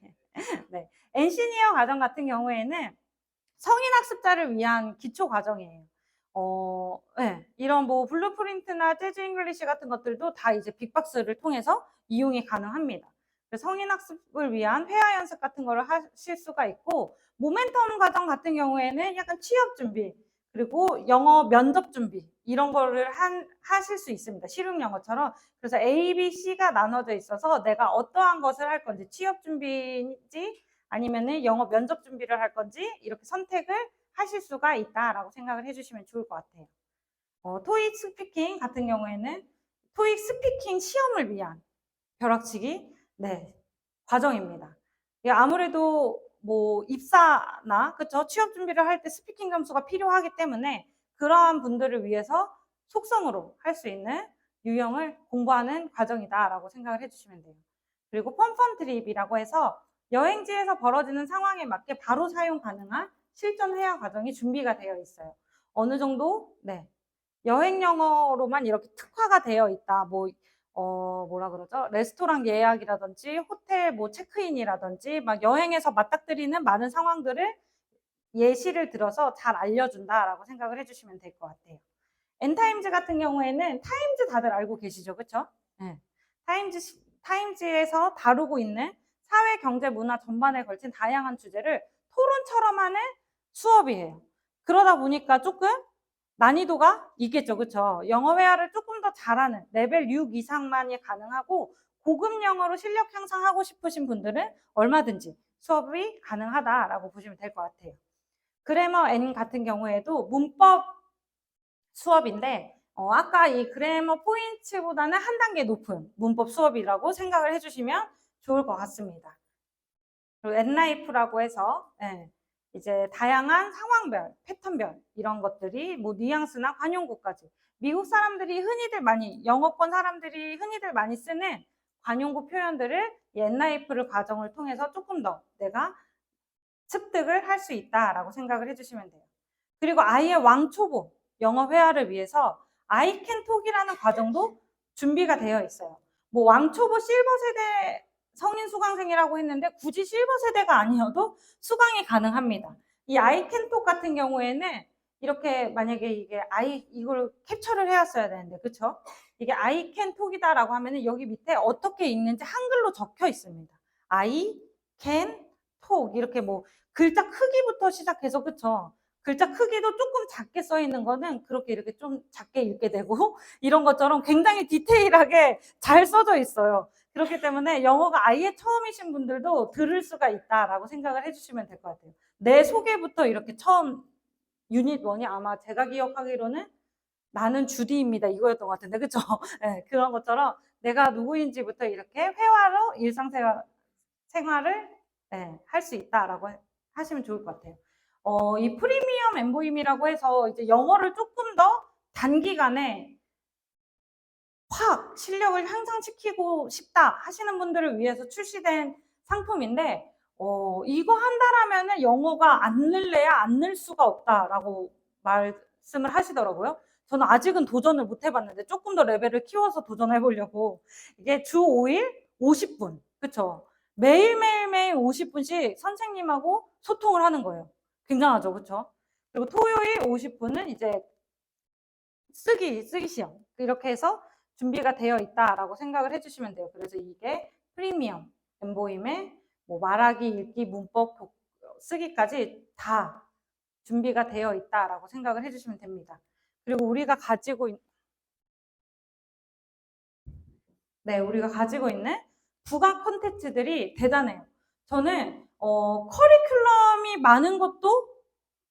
네. 엔시니어 과정 같은 경우에는 성인 학습자를 위한 기초 과정이에요. 네. 이런 뭐 블루프린트나 재즈 잉글리시 같은 것들도 다 이제 빅박스를 통해서 이용이 가능합니다. 성인 학습을 위한 회화 연습 같은 거를 하실 수가 있고, 모멘텀 과정 같은 경우에는 약간 취업 준비, 그리고 영어 면접 준비 이런 거를 하실 수 있습니다. 실용 영어처럼. 그래서 A, B, C가 나눠져 있어서 내가 어떠한 것을 할 건지 취업 준비인지 아니면은 영어 면접 준비를 할 건지 이렇게 선택을 하실 수가 있다라고 생각을 해주시면 좋을 것 같아요. 토익 스피킹 같은 경우에는 토익 스피킹 시험을 위한 벼락치기 과정입니다. 아무래도 뭐 입사나 그쵸 취업 준비를 할 때 스피킹 점수가 필요하기 때문에 그러한 분들을 위해서 속성으로 할 수 있는 유형을 공부하는 과정이다라고 생각을 해주시면 돼요. 그리고 펀펀 트립이라고 해서 여행지에서 벌어지는 상황에 맞게 바로 사용 가능한 실전 회화 과정이 준비가 되어 있어요. 어느 정도 여행 영어로만 이렇게 특화가 되어 있다. 뭐라 그러죠? 레스토랑 예약이라든지 호텔 뭐 체크인이라든지 막 여행에서 맞닥뜨리는 많은 상황들을 예시를 들어서 잘 알려준다라고 생각을 해주시면 될 것 같아요. 엔타임즈 같은 경우에는 타임즈 다들 알고 계시죠? 그쵸? 네. 타임즈에서 다루고 있는 사회, 경제, 문화 전반에 걸친 다양한 주제를 토론처럼 하는 수업이에요. 그러다 보니까 조금 난이도가 있겠죠. 그쵸? 영어 회화를 조금 더 잘하는 레벨 6 이상만이 가능하고 고급 영어로 실력 향상하고 싶으신 분들은 얼마든지 수업이 가능하다라고 보시면 될 것 같아요. 그래머 N 같은 경우에도 문법 수업인데 아까 이 그래머 포인트보다는 한 단계 높은 문법 수업이라고 생각을 해주시면 좋을 것 같습니다. 그리고 엔라이프라고 해서 이제 다양한 상황별, 패턴별 이런 것들이 뭐 뉘앙스나 관용구까지 미국 사람들이 흔히들 많이 영어권 사람들이 흔히들 많이 쓰는 관용구 표현들을 이 엔라이프를 과정을 통해서 조금 더 내가 습득을 할 수 있다라고 생각을 해주시면 돼요. 그리고 아이의 왕초보 영어 회화를 위해서 아이캔톡이라는 과정도 준비가 되어 있어요. 뭐 왕초보 실버 세대 성인 수강생이라고 했는데 굳이 실버 세대가 아니어도 수강이 가능합니다. 이 아이캔톡 같은 경우에는 이렇게 만약에 이걸 캡처를 해왔어야 되는데 그쵸? 이게 아이캔톡이다라고 하면은 여기 밑에 어떻게 읽는지 한글로 적혀 있습니다. 아이캔톡 이렇게 뭐 글자 크기부터 시작해서 그쵸? 글자 크기도 조금 작게 써 있는 거는 그렇게 이렇게 좀 작게 읽게 되고 이런 것처럼 굉장히 디테일하게 잘 써져 있어요. 그렇기 때문에 영어가 아예 처음이신 분들도 들을 수가 있다라고 생각을 해주시면 될 것 같아요. 내 소개부터 이렇게 처음 유닛 1이 아마 제가 기억하기로는 나는 주디입니다 이거였던 것 같은데 그쵸? 네, 그런 것처럼 내가 누구인지부터 이렇게 회화로 일상생활을 할 수 있다라고 하시면 좋을 것 같아요. 이 프리미엄 엠보임이라고 해서 이제 영어를 조금 더 단기간에 확 실력을 향상시키고 싶다 하시는 분들을 위해서 출시된 상품인데 이거 한다라면은 영어가 안 늘래야 안 늘 수가 없다라고 말씀을 하시더라고요. 저는 아직은 도전을 못 해봤는데 조금 더 레벨을 키워서 도전해 보려고 이게 주 5일 50분 그쵸? 매일매일 50분씩 선생님하고 소통을 하는 거예요. 굉장하죠, 그쵸? 그리고 토요일 50분은 이제 쓰기 시험 이렇게 해서 준비가 되어 있다라고 생각을 해주시면 돼요. 그래서 이게 프리미엄 엠보임의 뭐 말하기, 읽기, 문법, 쓰기까지 다 준비가 되어 있다라고 생각을 해주시면 됩니다. 그리고 우리가 가지고 있는 부가 콘텐츠들이 대단해요. 저는 커리큘럼이 많은 것도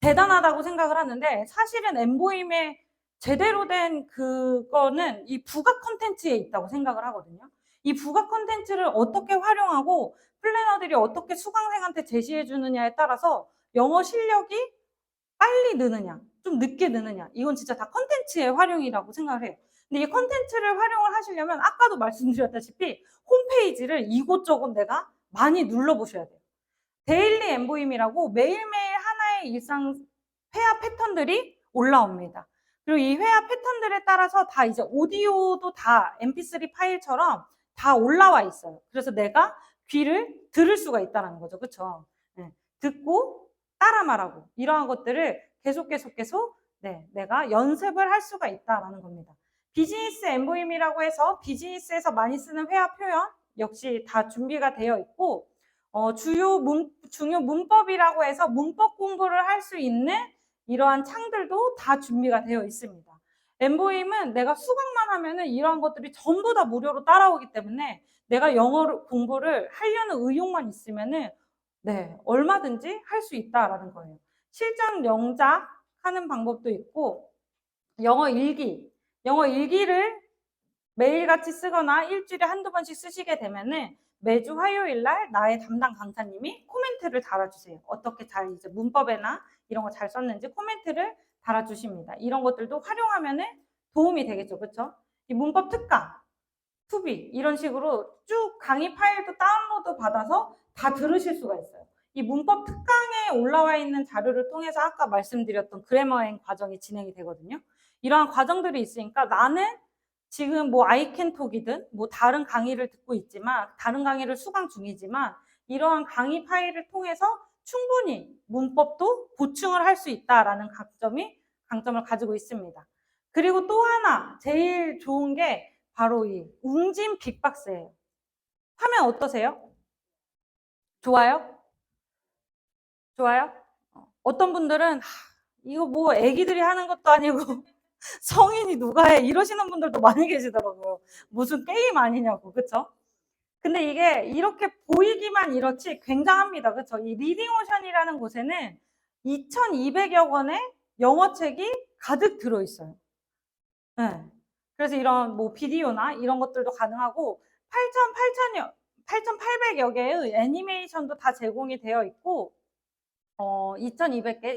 대단하다고 생각을 하는데 사실은 엠보임의 제대로 된 그거는 이 부가 콘텐츠에 있다고 생각을 하거든요. 이 부가 콘텐츠를 어떻게 활용하고 플래너들이 어떻게 수강생한테 제시해 주느냐에 따라서 영어 실력이 빨리 느느냐, 좀 늦게 느느냐 이건 진짜 다 콘텐츠의 활용이라고 생각을 해요. 근데 이 콘텐츠를 활용을 하시려면 아까도 말씀드렸다시피 홈페이지를 이곳저곳 내가 많이 눌러보셔야 돼요. 데일리 엠보임이라고 매일매일 하나의 일상 회화 패턴들이 올라옵니다. 그리고 이 회화 패턴들에 따라서 다 이제 오디오도 다 mp3 파일처럼 다 올라와 있어요. 그래서 내가 귀를 들을 수가 있다는 거죠. 그쵸? 네. 듣고 따라 말하고 이러한 것들을 계속 내가 연습을 할 수가 있다는 겁니다. 비즈니스 엠보임이라고 해서 비즈니스에서 많이 쓰는 회화 표현 역시 다 준비가 되어 있고 중요 문법이라고 해서 문법 공부를 할 수 있는 이러한 창들도 다 준비가 되어 있습니다. 엠보임은 내가 수강만 하면은 이러한 것들이 전부 다 무료로 따라오기 때문에 내가 영어 공부를 하려는 의욕만 있으면은 네, 얼마든지 할 수 있다라는 거예요. 실전 영작 하는 방법도 있고 영어 일기를 매일같이 쓰거나 일주일에 한두 번씩 쓰시게 되면은 매주 화요일 날 나의 담당 강사님이 코멘트를 달아주세요. 어떻게 잘 이제 문법에나 이런 거 잘 썼는지 코멘트를 달아주십니다. 이런 것들도 활용하면은 도움이 되겠죠. 그렇죠? 이 문법 특강, 투비 이런 식으로 쭉 강의 파일도 다운로드 받아서 다 들으실 수가 있어요. 이 문법 특강에 올라와 있는 자료를 통해서 아까 말씀드렸던 그래머행 과정이 진행이 되거든요. 이러한 과정들이 있으니까 나는 지금 뭐 아이캔톡이든 뭐 다른 강의를 듣고 있지만 다른 강의를 수강 중이지만 이러한 강의 파일을 통해서 충분히 문법도 보충을 할 수 있다라는 강점을 가지고 있습니다. 그리고 또 하나 제일 좋은 게 바로 이 웅진 빅박스예요. 화면 어떠세요? 좋아요? 좋아요? 어떤 분들은 이거 뭐 애기들이 하는 것도 아니고 성인이 누가 해 이러시는 분들도 많이 계시더라고요. 무슨 게임 아니냐고, 그쵸? 근데 이게 이렇게 보이기만 이렇지 굉장합니다. 그쵸? 이 리딩오션이라는 곳에는 2,200여 권의 영어책이 가득 들어있어요. 네. 그래서 이런 뭐 비디오나 이런 것들도 가능하고 8,800여 개의 애니메이션도 다 제공이 되어 있고 2,200개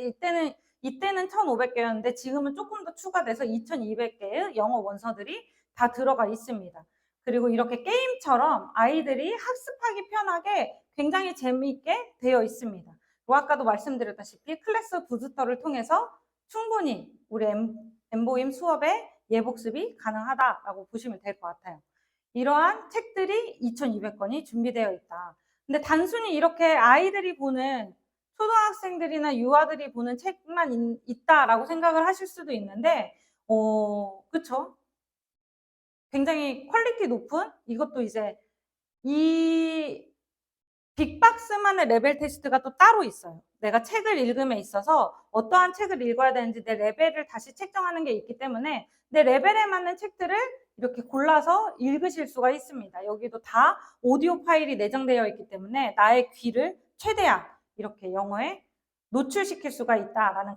이때는 1,500개였는데 지금은 조금 더 추가돼서 2,200개의 영어 원서들이 다 들어가 있습니다. 그리고 이렇게 게임처럼 아이들이 학습하기 편하게 굉장히 재미있게 되어 있습니다. 아까도 말씀드렸다시피 클래스 부스터를 통해서 충분히 우리 엠보임 수업에 예복습이 가능하다라고 보시면 될 것 같아요. 이러한 책들이 2,200권이 준비되어 있다. 근데 단순히 이렇게 아이들이 보는 초등학생들이나 유아들이 보는 책만 있다라고 생각을 하실 수도 있는데, 그쵸? 굉장히 퀄리티 높은 이것도 이제 이 빅박스만의 레벨 테스트가 또 따로 있어요. 내가 책을 읽음에 있어서 어떠한 책을 읽어야 되는지 내 레벨을 다시 책정하는 게 있기 때문에 내 레벨에 맞는 책들을 이렇게 골라서 읽으실 수가 있습니다. 여기도 다 오디오 파일이 내장되어 있기 때문에 나의 귀를 최대한 이렇게 영어에 노출시킬 수가 있다라는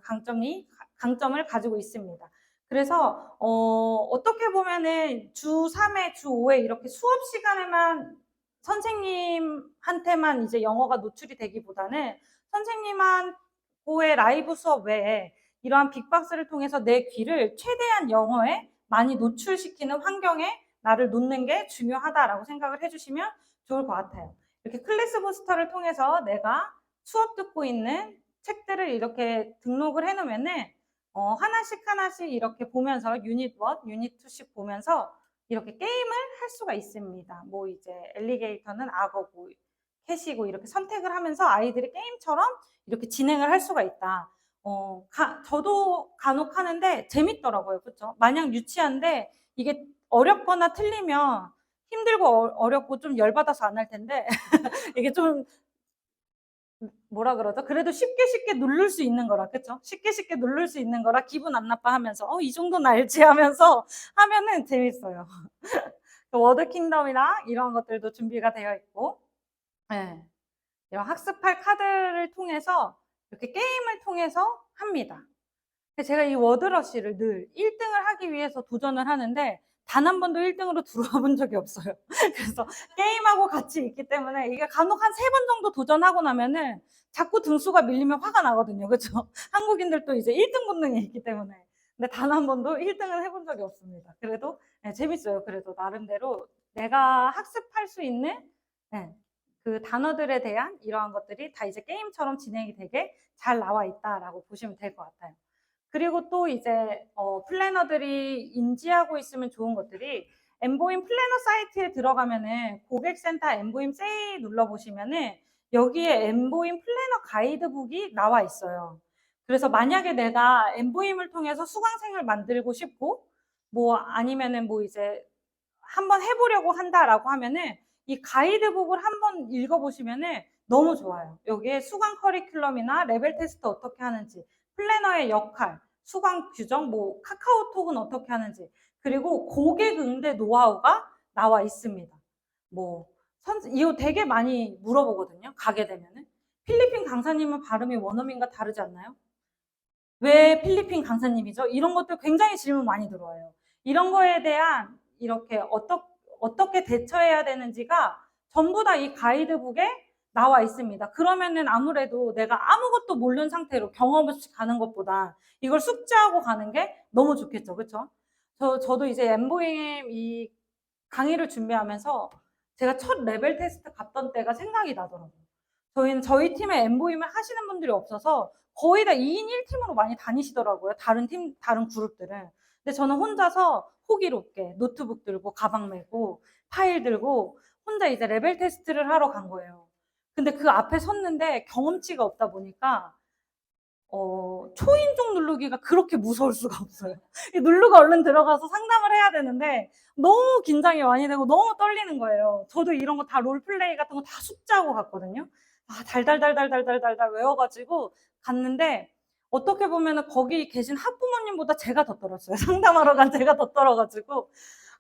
강점을 가지고 있습니다. 그래서 어떻게 보면은 주 3회, 주 5회 이렇게 수업 시간에만 선생님한테만 이제 영어가 노출이 되기보다는 선생님하고의 라이브 수업 외에 이러한 빅박스를 통해서 내 귀를 최대한 영어에 많이 노출시키는 환경에 나를 놓는 게 중요하다라고 생각을 해주시면 좋을 것 같아요. 이렇게 클래스 부스터를 통해서 내가 수업 듣고 있는 책들을 이렇게 등록을 해놓으면은 하나씩 이렇게 보면서 유닛 1, 유닛 2씩 보면서 이렇게 게임을 할 수가 있습니다. 뭐 이제 엘리게이터는 악어고 캣이고 이렇게 선택을 하면서 아이들이 게임처럼 이렇게 진행을 할 수가 있다. 저도 간혹 하는데 재밌더라고요. 그렇죠? 마냥 유치한데 이게 어렵거나 틀리면 힘들고 어렵고 좀 열받아서 안 할 텐데 이게 좀 뭐라 그러죠? 그래도 쉽게 누를 수 있는 거라, 그쵸? 쉽게 누를 수 있는 거라 기분 안 나빠하면서 이 정도는 알지 하면서 하면은 재밌어요. 워드 킹덤이랑 이런 것들도 준비가 되어 있고, 네. 이런 학습할 카드를 통해서 이렇게 게임을 통해서 합니다. 제가 이 워드러시를 늘 1등을 하기 위해서 도전을 하는데 단 한 번도 1등으로 들어와 본 적이 없어요. 그래서 게임하고 같이 있기 때문에 이게 간혹 한 3번 정도 도전하고 나면은 자꾸 등수가 밀리면 화가 나거든요. 그렇죠? 한국인들도 이제 1등 본능이 있기 때문에. 근데 단 한 번도 1등을 해본 적이 없습니다. 그래도 네, 재밌어요. 그래도 나름대로 내가 학습할 수 있는 네, 그 단어들에 대한 이러한 것들이 다 이제 게임처럼 진행이 되게 잘 나와 있다라고 보시면 될 것 같아요. 그리고 또 이제 플래너들이 인지하고 있으면 좋은 것들이 엠보임 플래너 사이트에 들어가면은 고객센터 엠보임 세일 눌러보시면은 여기에 엠보임 플래너 가이드북이 나와 있어요. 그래서 만약에 내가 엠보임을 통해서 수강생을 만들고 싶고 뭐 아니면은 뭐 이제 한번 해보려고 한다라고 하면은 이 가이드북을 한번 읽어보시면은 너무 좋아요. 여기에 수강 커리큘럼이나 레벨 테스트 어떻게 하는지 플래너의 역할, 수강 규정, 뭐 카카오톡은 어떻게 하는지, 그리고 고객 응대 노하우가 나와 있습니다. 뭐 이거 되게 많이 물어보거든요. 가게 되면은 필리핀 강사님은 발음이 원어민과 다르지 않나요? 왜 필리핀 강사님이죠? 이런 것들 굉장히 질문 많이 들어와요. 이런 거에 대한 이렇게 어떻게 대처해야 되는지가 전부 다 이 가이드북에 나와 있습니다. 그러면은 아무래도 내가 아무것도 모르는 상태로 경험 없이 가는 것보다 이걸 숙지하고 가는 게 너무 좋겠죠. 그렇죠? 저도 이제 엠보임 이 강의를 준비하면서 제가 첫 레벨 테스트 갔던 때가 생각이 나더라고요. 저희 팀에 엠보임을 하시는 분들이 없어서 거의 다 2인 1팀으로 많이 다니시더라고요. 다른 그룹들은. 근데 저는 혼자서 호기롭게 노트북 들고 가방 메고 파일 들고 혼자 이제 레벨 테스트를 하러 간 거예요. 근데 그 앞에 섰는데 경험치가 없다 보니까 초인종 누르기가 그렇게 무서울 수가 없어요. 누르고 얼른 들어가서 상담을 해야 되는데 너무 긴장이 많이 되고 너무 떨리는 거예요. 저도 이런 거 다 롤플레이 같은 거 다 숙지하고 갔거든요. 달달달달달달달달 외워가지고 갔는데 어떻게 보면은 거기 계신 학부모님보다 제가 더 떨었어요. 상담하러 간 제가 더 떨어가지고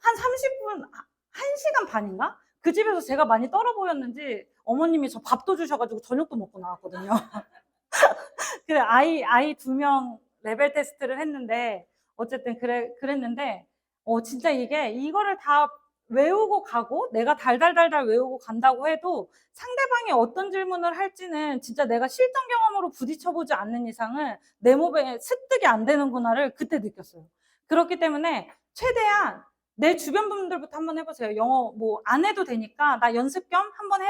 한 30분, 1시간 반인가? 그 집에서 제가 많이 떨어 보였는지 어머님이 저 밥도 주셔가지고 저녁도 먹고 나왔거든요. 그래, 아이 2명 레벨 테스트를 했는데, 어쨌든 그랬는데, 진짜 이거를 다 외우고 가고, 내가 달달달달 외우고 간다고 해도 상대방이 어떤 질문을 할지는 진짜 내가 실전 경험으로 부딪혀보지 않는 이상은 내 몸에 습득이 안 되는구나를 그때 느꼈어요. 그렇기 때문에 최대한 내 주변 분들부터 한번 해보세요. 영어 뭐 안 해도 되니까 나 연습 겸 한번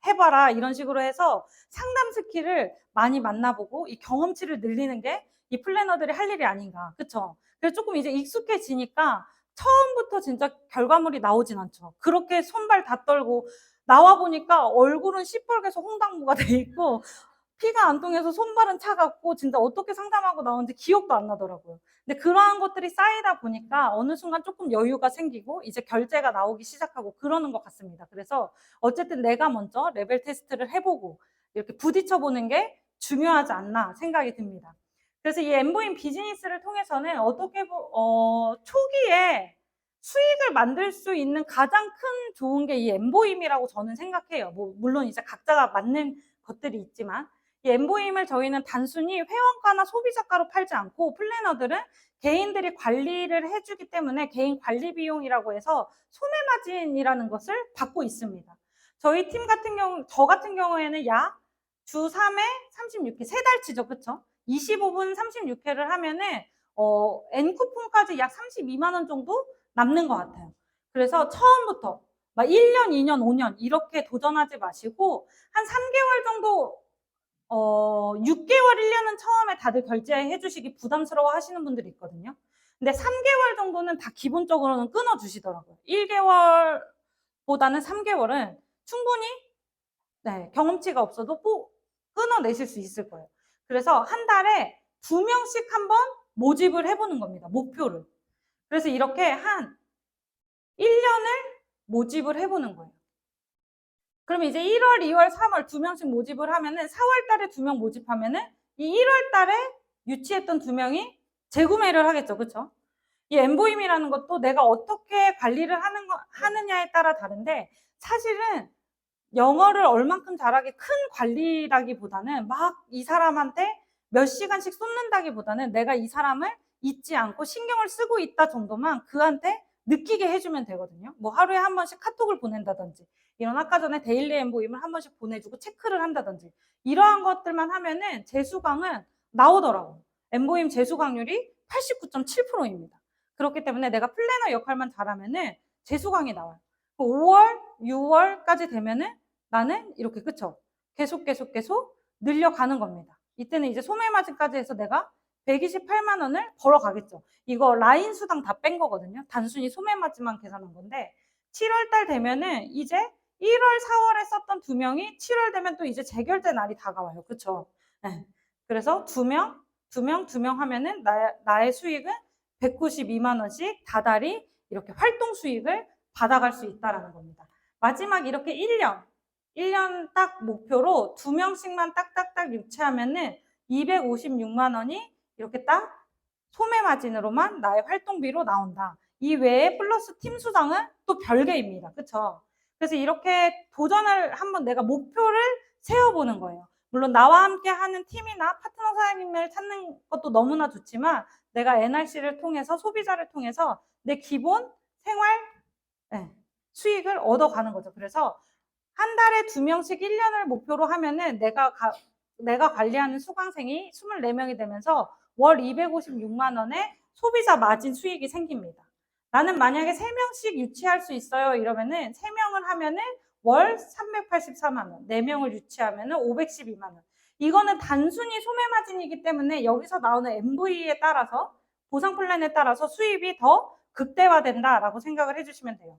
해봐라 이런 식으로 해서 상담 스킬을 많이 만나보고 이 경험치를 늘리는 게 이 플래너들이 할 일이 아닌가. 그쵸? 그래서 조금 이제 익숙해지니까 처음부터 진짜 결과물이 나오진 않죠. 그렇게 손발 다 떨고 나와 보니까 얼굴은 시뻘개서 홍당무가 돼 있고 피가 안 통해서 손발은 차갑고 진짜 어떻게 상담하고 나오는지 기억도 안 나더라고요. 근데 그러한 것들이 쌓이다 보니까 어느 순간 조금 여유가 생기고 이제 결제가 나오기 시작하고 그러는 것 같습니다. 그래서 어쨌든 내가 먼저 레벨 테스트를 해보고 이렇게 부딪혀보는 게 중요하지 않나 생각이 듭니다. 그래서 이 엠보임 비즈니스를 통해서는 초기에 수익을 만들 수 있는 가장 큰 좋은 게 이 엠보임이라고 저는 생각해요. 뭐 물론 이제 각자가 맞는 것들이 있지만 이 엠보임을 저희는 단순히 회원가나 소비자가로 팔지 않고 플래너들은 개인들이 관리를 해주기 때문에 개인 관리 비용이라고 해서 소매마진이라는 것을 받고 있습니다. 저희 팀 같은 경우, 저 같은 경우에는 약 주 3회 36회, 3달치죠. 그쵸? 25분 36회를 하면은, N쿠폰까지 약 32만 원 정도 남는 것 같아요. 그래서 처음부터 막 1년, 2년, 5년 이렇게 도전하지 마시고 한 3개월 정도 6개월, 1년은 처음에 다들 결제해 주시기 부담스러워 하시는 분들이 있거든요. 근데 3개월 정도는 다 기본적으로는 끊어 주시더라고요. 1개월보다는 3개월은 충분히 경험치가 없어도 끊어내실 수 있을 거예요. 그래서 한 달에 2명씩 한번 모집을 해보는 겁니다. 목표를. 그래서 이렇게 한 1년을 모집을 해보는 거예요. 그럼 이제 1월, 2월, 3월 2명씩 모집을 하면은 4월 달에 2명 모집하면은 이 1월 달에 유치했던 2명이 재구매를 하겠죠. 그쵸? 이 엠보임이라는 것도 내가 어떻게 관리를 하느냐에 따라 다른데 사실은 영어를 얼만큼 잘하게 큰 관리라기보다는 막 이 사람한테 몇 시간씩 쏟는다기보다는 내가 이 사람을 잊지 않고 신경을 쓰고 있다 정도만 그한테 느끼게 해주면 되거든요. 뭐 하루에 한 번씩 카톡을 보낸다든지 이런 아까 전에 데일리 엠보임을 한 번씩 보내주고 체크를 한다든지 이러한 것들만 하면은 재수강은 나오더라고요. 엠보임 재수강률이 89.7%입니다. 그렇기 때문에 내가 플래너 역할만 잘하면은 재수강이 나와요. 5월, 6월까지 되면은 나는 이렇게 그쵸? 계속 늘려가는 겁니다. 이때는 이제 소매마진까지 해서 내가 128만 원을 벌어가겠죠. 이거 라인 수당 다 뺀 거거든요. 단순히 소매마진만 계산한 건데 7월 달 되면은 이제 1월, 4월에 썼던 2명이 7월 되면 또 이제 재결제 날이 다가와요. 그쵸? 네. 그래서 2명 하면은 나의 수익은 192만 원씩 다달이 이렇게 활동 수익을 받아갈 수 있다라는 겁니다. 마지막 이렇게 1년 딱 목표로 2명씩만 딱딱딱 유치하면은 256만 원이 이렇게 딱 소매 마진으로만 나의 활동비로 나온다. 이 외에 플러스 팀 수당은 또 별개입니다. 그쵸? 그래서 이렇게 도전을 한번 내가 목표를 세워보는 거예요. 물론 나와 함께 하는 팀이나 파트너 사장님을 찾는 것도 너무나 좋지만 내가 NRC를 통해서 소비자를 통해서 내 기본 생활 수익을 얻어가는 거죠. 그래서 한 달에 2명씩 1년을 목표로 하면은 내가 관리하는 수강생이 24명이 되면서 월 256만 원의 소비자 마진 수익이 생깁니다. 나는 만약에 3명씩 유치할 수 있어요. 이러면은 3명을 하면은 월 384만 원, 4명을 유치하면은 512만 원. 이거는 단순히 소매 마진이기 때문에 여기서 나오는 MV에 따라서 보상 플랜에 따라서 수입이 더 극대화된다라고 생각을 해주시면 돼요.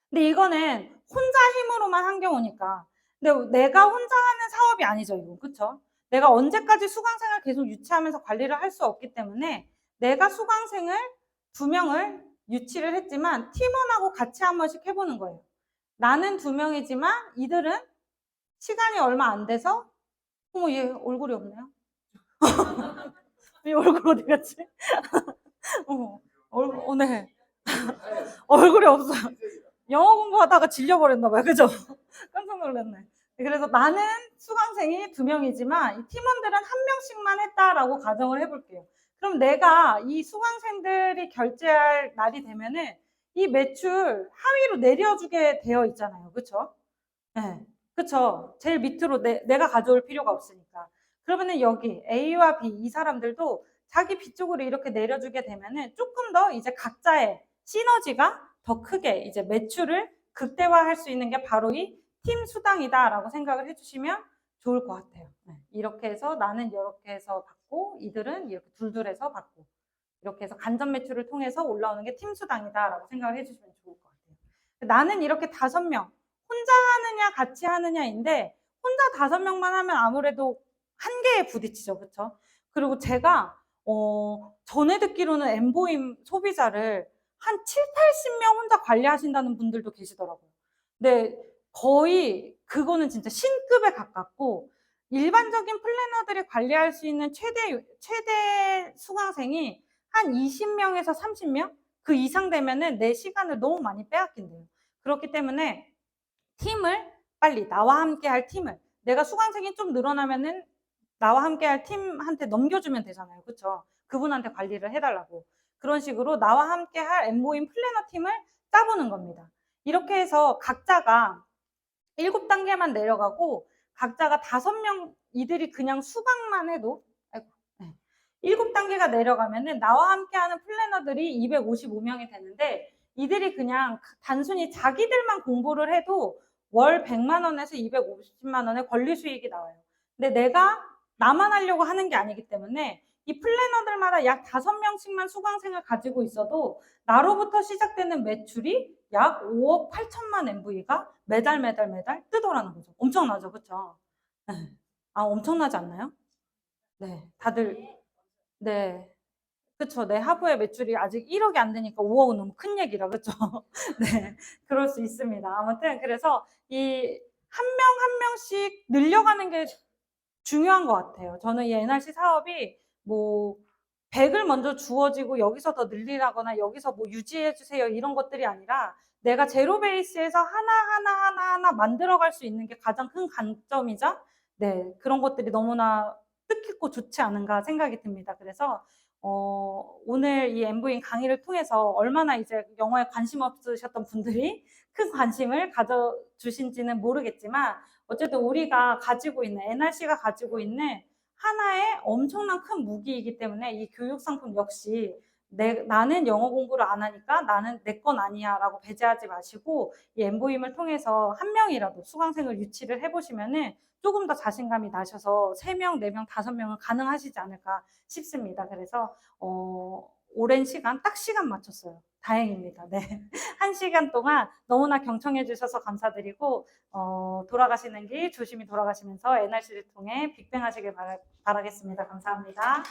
근데 이거는 혼자 힘으로만 한 경우니까. 근데 내가 혼자 하는 사업이 아니죠, 이거. 그쵸? 내가 언제까지 수강생을 계속 유치하면서 관리를 할 수 없기 때문에 내가 수강생을 2명을 유치를 했지만 팀원하고 같이 한 번씩 해보는 거예요. 나는 2명이지만 이들은 시간이 얼마 안 돼서 어머, 얘 얼굴이 없네요. 이 얼굴 어디 갔지? 네. 얼굴이 없어요. 영어 공부하다가 질려버렸나 봐요. 그죠? 깜짝 놀랐네. 그래서 나는 수강생이 2명이지만 이 팀원들은 1명씩만 했다라고 가정을 해볼게요. 그럼 내가 이 수강생들이 결제할 날이 되면은 이 매출 하위로 내려주게 되어 있잖아요. 그쵸? 네. 그쵸? 제일 밑으로 내가 가져올 필요가 없으니까. 그러면은 여기 A와 B 이 사람들도 자기 B 쪽으로 이렇게 내려주게 되면은 조금 더 이제 각자의 시너지가 더 크게 이제 매출을 극대화할 수 있는 게 바로 이 팀 수당이다라고 생각을 해주시면 좋을 것 같아요. 네. 이렇게 해서 나는 이렇게 해서 받고 이들은 이렇게 둘둘해서 받고 이렇게 해서 간접 매출을 통해서 올라오는 게 팀 수당이다라고 생각을 해주시면 좋을 것 같아요. 나는 이렇게 5명 혼자 하느냐 같이 하느냐인데 혼자 5명만 하면 아무래도 한계에 부딪히죠. 그렇죠? 그리고 제가 전에 듣기로는 엠보임 소비자를 한 7, 80명 혼자 관리하신다는 분들도 계시더라고요. 근데 거의 그거는 진짜 신급에 가깝고 일반적인 플래너들이 관리할 수 있는 최대 수강생이 한 20명에서 30명? 그 이상 되면은 내 시간을 너무 많이 빼앗긴대요. 그렇기 때문에 팀을 빨리 나와 함께 할 팀을 내가 수강생이 좀 늘어나면은 나와 함께 할 팀한테 넘겨주면 되잖아요. 그렇죠? 그분한테 관리를 해달라고. 그런 식으로 나와 함께 할 엠보임 플래너 팀을 짜보는 겁니다. 이렇게 해서 각자가 7단계만 내려가고 각자가 5명 이들이 그냥 수강만 해도 7단계가 내려가면은 나와 함께하는 플래너들이 255명이 되는데 이들이 그냥 단순히 자기들만 공부를 해도 월 100만 원에서 250만 원의 권리 수익이 나와요. 근데 내가 나만 하려고 하는 게 아니기 때문에 이 플래너들마다 약 5명씩만 수강생을 가지고 있어도 나로부터 시작되는 매출이 약 5억 8천만 MV가 매달 뜨더라는 거죠. 엄청나죠, 그렇죠? 네. 아, 엄청나지 않나요? 네, 다들 네, 그쵸. 내 하부의 매출이 아직 1억이 안 되니까 5억은 너무 큰 얘기라, 그쵸? 네, 그럴 수 있습니다. 아무튼 그래서 이 한 명 한 명씩 늘려가는 게 중요한 것 같아요. 저는 이 NRC 사업이 뭐 100을 먼저 주어지고 여기서 더 늘리라거나 여기서 뭐 유지해 주세요 이런 것들이 아니라 내가 제로 베이스에서 하나 만들어갈 수 있는 게 가장 큰 강점이자 네, 그런 것들이 너무나 뜻깊고 좋지 않은가 생각이 듭니다. 그래서 오늘 이 엠브인 강의를 통해서 얼마나 이제 영어에 관심 없으셨던 분들이 큰 관심을 가져주신지는 모르겠지만 어쨌든 우리가 가지고 있는 NRC가 가지고 있는 하나의 엄청난 큰 무기이기 때문에 이 교육 상품 역시 나는 영어 공부를 안 하니까 나는 내 건 아니야 라고 배제하지 마시고 이 엠보임을 통해서 한 명이라도 수강생을 유치를 해보시면은 조금 더 자신감이 나셔서 3명, 4명, 5명은 가능하시지 않을까 싶습니다. 그래서 오랜 시간, 딱 시간 맞췄어요. 다행입니다. 네. 1시간 동안 너무나 경청해 주셔서 감사드리고 돌아가시는 길 조심히 돌아가시면서 NRC를 통해 빅뱅 하시길 바라겠습니다. 감사합니다.